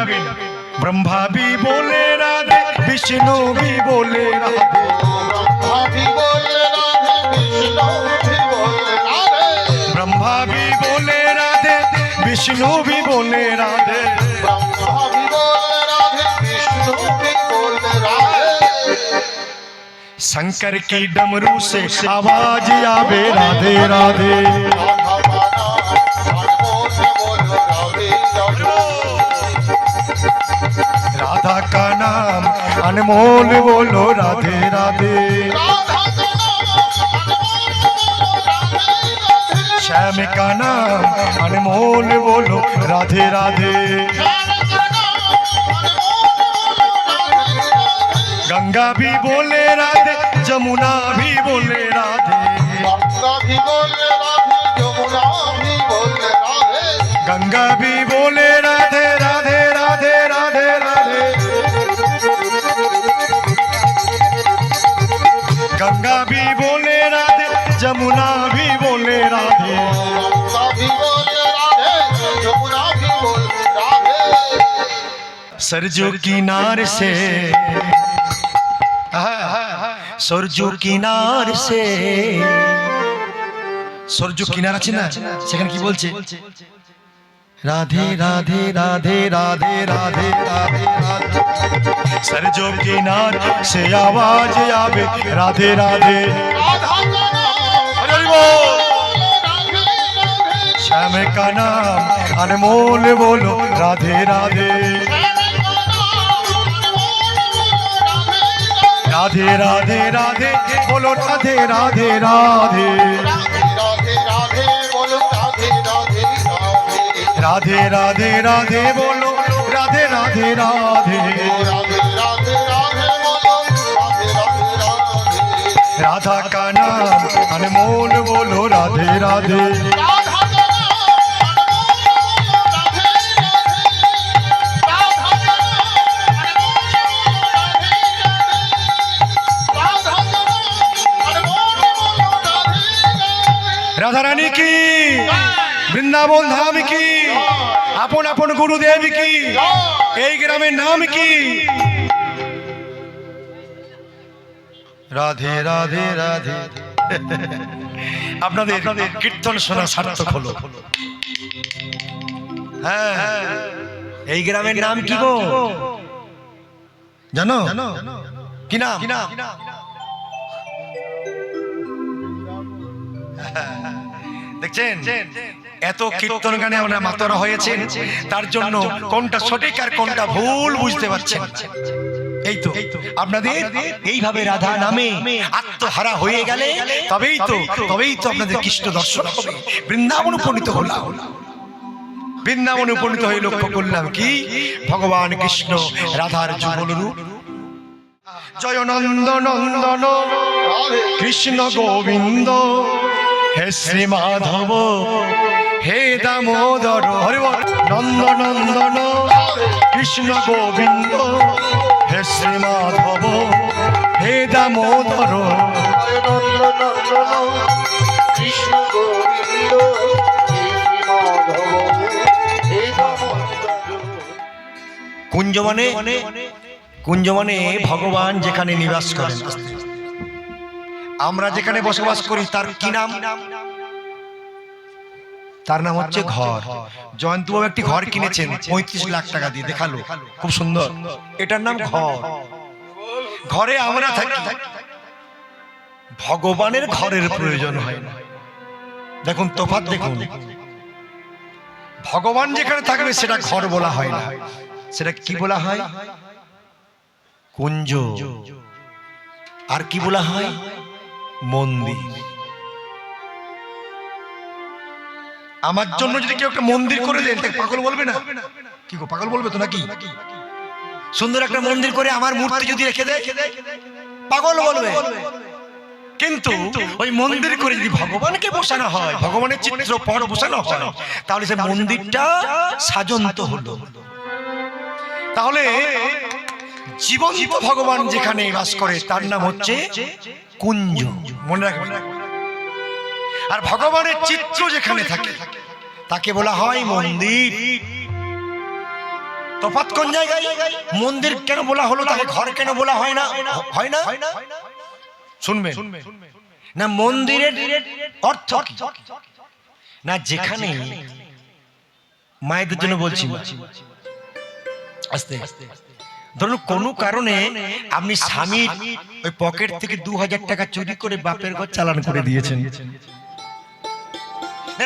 ব্রহ্মা বি বলে রাধে, বিষ্ণু বি বলে রাধে, ব্রহ্মা বি বলে রাধে, विष्णु भी बोले राधे, ब्रह्मा भी बोले राधे, विष्णु भी बोले राधे। शंकर की डमरू से आवाज आवे राधे राधे, राधा का नाम अनमोल बोलो राधे राधे, श्याम का नाम अनमोल बोलो राधे राधे, गंगा भी बोले राधे, जमुना भी बोले राधे, गंगा भी बोले राधे, जमुना भी बोले राधे, गंगा भी बोले राधे राधे राधे राधे राधे, गंगा भी बोले राधे, जमुना भी बोले राधे, गंगा भी बोले राधे, जमुना भी बोले राधे। सरजू किनार से, सरजू किनार से, सरजू किनार আছে না, সেখানে কি বলছে? राधे राधे राधे राधे राधे राधे राधे, सरजू किनार से आवाज आवे राधे राधे, श्याम का नाम अनमोल बोलो राधे राधे, राधे राधे राधे बोलो राधे राधे राधे, राधे राधे बोलो राधे राधे राधे, राधे राधे राधे बोलो राधे राधे राधे, राधे राधे राधे बोलो राधे राधे राधे, राधा का नाम अनमोल बोलो राधे राधे, राधा रानी की, বৃন্দাবন ধাম কি, আপন আপন গুরুদেব কি, এই গ্রামের নাম কি? রাধে রাধে রাধে। আপনাদের কীর্তন শোনা সার্থক হলো। হ্যাঁ, এই গ্রামের নাম কি গো জানো? কি নাম? দেখছেন, এত কীর্তন গানে আমরা মাতোয়ারা হয়েছেন, তার জন্য কোনটা সঠিক আর কোনটা ভুল বুঝতে পারছেন। এই তো আপনাদের এইভাবে রাধা নামে আত্মহারা হয়ে গেলে তবেই তো আপনাদের কৃষ্ণ দর্শন হবে, বৃন্দাবন উপনীত হলাম। বৃন্দাবনে উপনীত হয়ে লক্ষ্য করলাম কি ভগবান কৃষ্ণ রাধার যুগল রূপ। জয় নন্দ নন্দন কৃষ্ণ গোবিন্দ হে শ্রী মাধব হে দামোদর। হরি বল। নন্দ নন্দন কৃষ্ণ গোবিন্দ হে শ্রী মাধব হে দামোদর। কৃষ্ণ গোবিন্দ হে শ্রী মাধব হে দামোদর। কুঞ্জ মানে ভগবান যেখানে নিবাস করেন। আমরা যেখানে বসবাস করি তার কি নাম? তার নাম হচ্ছে ঘর। জয়ন্তবাবু একটি ঘর কিনেছেন 35 লাখ টাকা দিয়ে, দেখালো খুব সুন্দর, এটার নাম ঘর। ঘরে আমরা থাকি, ভগবানের ঘরের প্রয়োজন হয় না। দেখুন তফাৎ দেখুন, ভগবান যেখানে থাকবে সেটা ঘর বলা হয় না, সেটা কি বলা হয়? কুঞ্জ। আর কি বলা হয়? মন্দির। আমার জন্য যদি কেউ একটা মন্দির করে দেন তাকে পাগল বলবে না? কি গো, পাগল বলবে তো নাকি? সুন্দর একটা মন্দির করে আমার মূর্তি যদি রেখে দেয় পাগল বলবে। কিন্তু ওই মন্দির করে যদি ভগবানকে বসানো হয়, ভগবানের চিত্র পট বসানো হয়, তাহলে সে মন্দিরটা সাজন্ত হলো। তাহলে জীবন্ত ভগবান যেখানে বাস করে তার নাম হচ্ছে কুঞ্জ, মনে রাখবেন। আর ভগবানের চিত্র যেখানে থাকে তাকে বলা হয় মন্দির। তফাৎ কোন জায়গায়? মন্দির কেন বলা হলো, তাকে ঘর কেন বলা হয় না? হয় না, শুনবেন না। মন্দিরের অর্থ কি না, যেখানে মায়েদের জন্য বলছি, আস্তে ধরুন কোনো কারণে আপনি স্বামীর ওই পকেট থেকে 2000 টাকা চুরি করে বাপের ঘর চালান করে দিয়েছেন।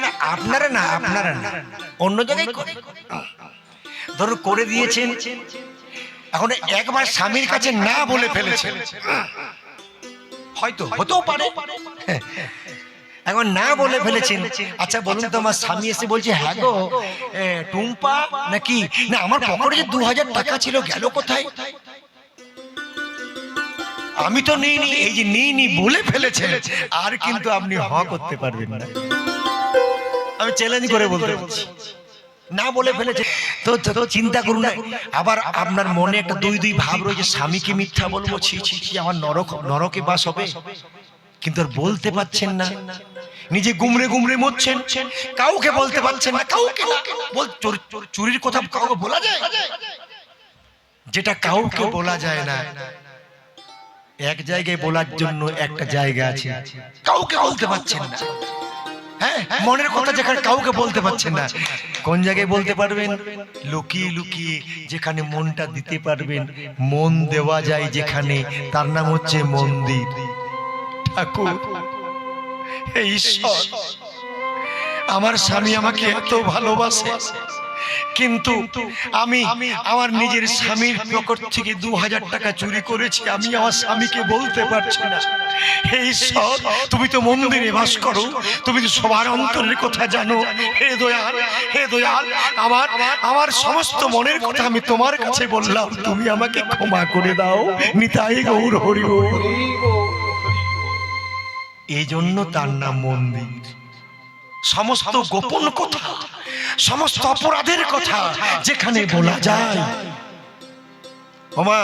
না আপনারা না, অন্য জায়গায় ধরুন করে দিয়েছেন। এখন একবার স্বামীর কাছে না বলে ফেলেছেন, হয়তো হতেও পারে, এখন না বলে ফেলেছেন। আচ্ছা বলুন তো, আমার স্বামী এসে বলছে হ্যাঁ গো টুম্পা নাকি, না আমার পকেটে যে 2000 টাকা ছিল গেল কোথায়? আমি তো নিইনি। এই যে নিইনি বলে ফেলেছে, আর কিন্তু আপনি করতে পারবেন না। আমি চ্যালেঞ্জ করে বলতে পারছি, না বলে ফেলেছে তো চিন্তা করুন না। আবার আপনার মনে একটা দুই ভাব রয়েছে, স্বামীকে মিথ্যা বলবো, ছি আমার নরকে বাস হবে, কিন্তু আর বলতে পারছেন না। নিজে গুমরে মরছেন, কাউকে বলতে পারছেন না। কাউকে চুরির কথা কাউকে বলা যায়? যেটা কাউকে বলা যায় না, এক জায়গায় বলার জন্য একটা জায়গা আছে, কাউকে বলতে পারছেন না। হ্যাঁ, মনের কথা যেখানে কাউকে বলতে পারছেন না, কোন জায়গায় বলতে পারবেন? লুকিয়ে লুকিয়ে যেখানে মনটা দিতে পারবেন, মন দেওয়া যায় যেখানে, তার নাম হচ্ছে মন্দির। ঠাকুর, হে ঈশ্বর, আমার স্বামী আমাকে এত ভালোবাসে, কিন্তু আমি আমার নিজের স্বামীর পকেট থেকে 2000 টাকা চুরি করেছি, আমি আমার স্বামীকে বলতে পারছি না। হে ঈশ্বর, তুমি তো মন্দিরে বাস করো, তুমি তো সবার অন্তরের কথা জানো। হে দয়াল, আমার সমস্ত মনের কথা আমি তোমার কাছে বললাম, তুমি আমাকে ক্ষমা করে দাও। নিতাই গৌর হরি বল। এই জন্য তার নাম মন্দির। সমস্ত গোপন কথা, সমস্ত অপরাধের কথা যেখানে বলা যায়। ওমা,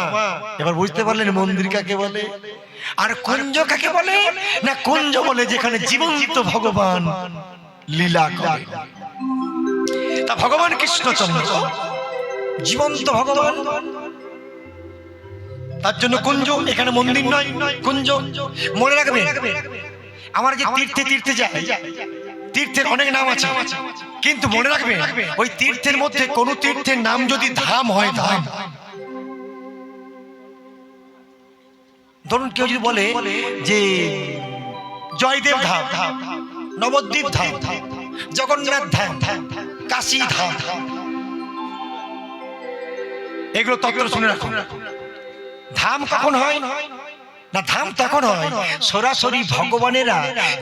এবার বুঝতে পারলেন মন্দির কাকে বলে আর কুঞ্জ কাকে বলে? না, কুঞ্জ বলে যেখানে জীবন্ত ভগবান লীলা করে। তা ভগবান কৃষ্ণচন্দ্র জীবন্ত ভগবান, তার জন্য কুঞ্জ, এখানে মন্দির নয়, কুঞ্জ। মনে রাখবে, আমার যে তীর্থে যায়, তীর্থের অনেক নাম আছে, কিন্তু মনে রাখবে ওই তীর্থের মধ্যে কোন তীর্থের নাম যদি ধাম হয়, ধাম, ধরুন কেউ যদি বলে যে জয়দেব ধাম, নবদ্বীপ ধাম, জগন্নাথ ধাম, কাশী ধাম, এগুলো তত্ত্ব শুনে রাখুন। ধাম কখন হয় না, ধাম তখন হয় সরাসরি ভগবানেরা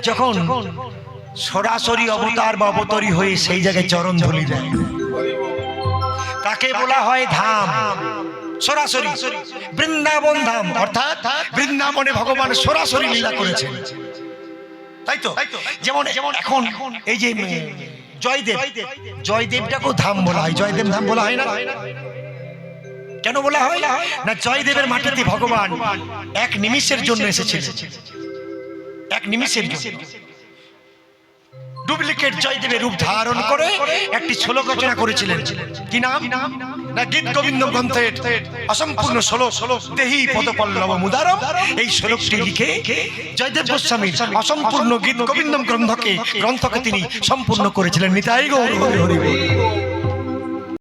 যখন সরাসরি অবতার বা অবতরী হয়ে সেই জায়গায় চরণ ধুলি দেয়। কাকে বলা হয় ধাম? সরাসরি বৃন্দাবন ধাম, অর্থাৎ বৃন্দাবনে ভগবান সরাসরি লীলা করেছেন, তাই তো? যেমন এখন এই যে জয়দেব, জয়দেবটাকেও ধাম বলা হয়। জয়দেব ধাম বলা হয় না? কেন বলা হয় না? জয়দেবের মাটিতে ভগবান এক নিমিষের জন্য এসেছিলেন, এক নিমিষের জন্য। ডুপ্লিকেট জয়দেবের রূপ ধারণ করে একটি শ্লোক রচনা করেছিলেন। কি নাম? না গীত গোবিন্দ গ্রন্থের অসম্পূর্ণ শ্লোক দেহি পদপল্লব মুদারম। এই শ্লোকটি লিখে জয়দেব গোস্বামী অসম্পূর্ণ গীত গোবিন্দম গ্রন্থকে তিনি সম্পূর্ণ করেছিলেন। নিতাই গৌর হরি হরি বল।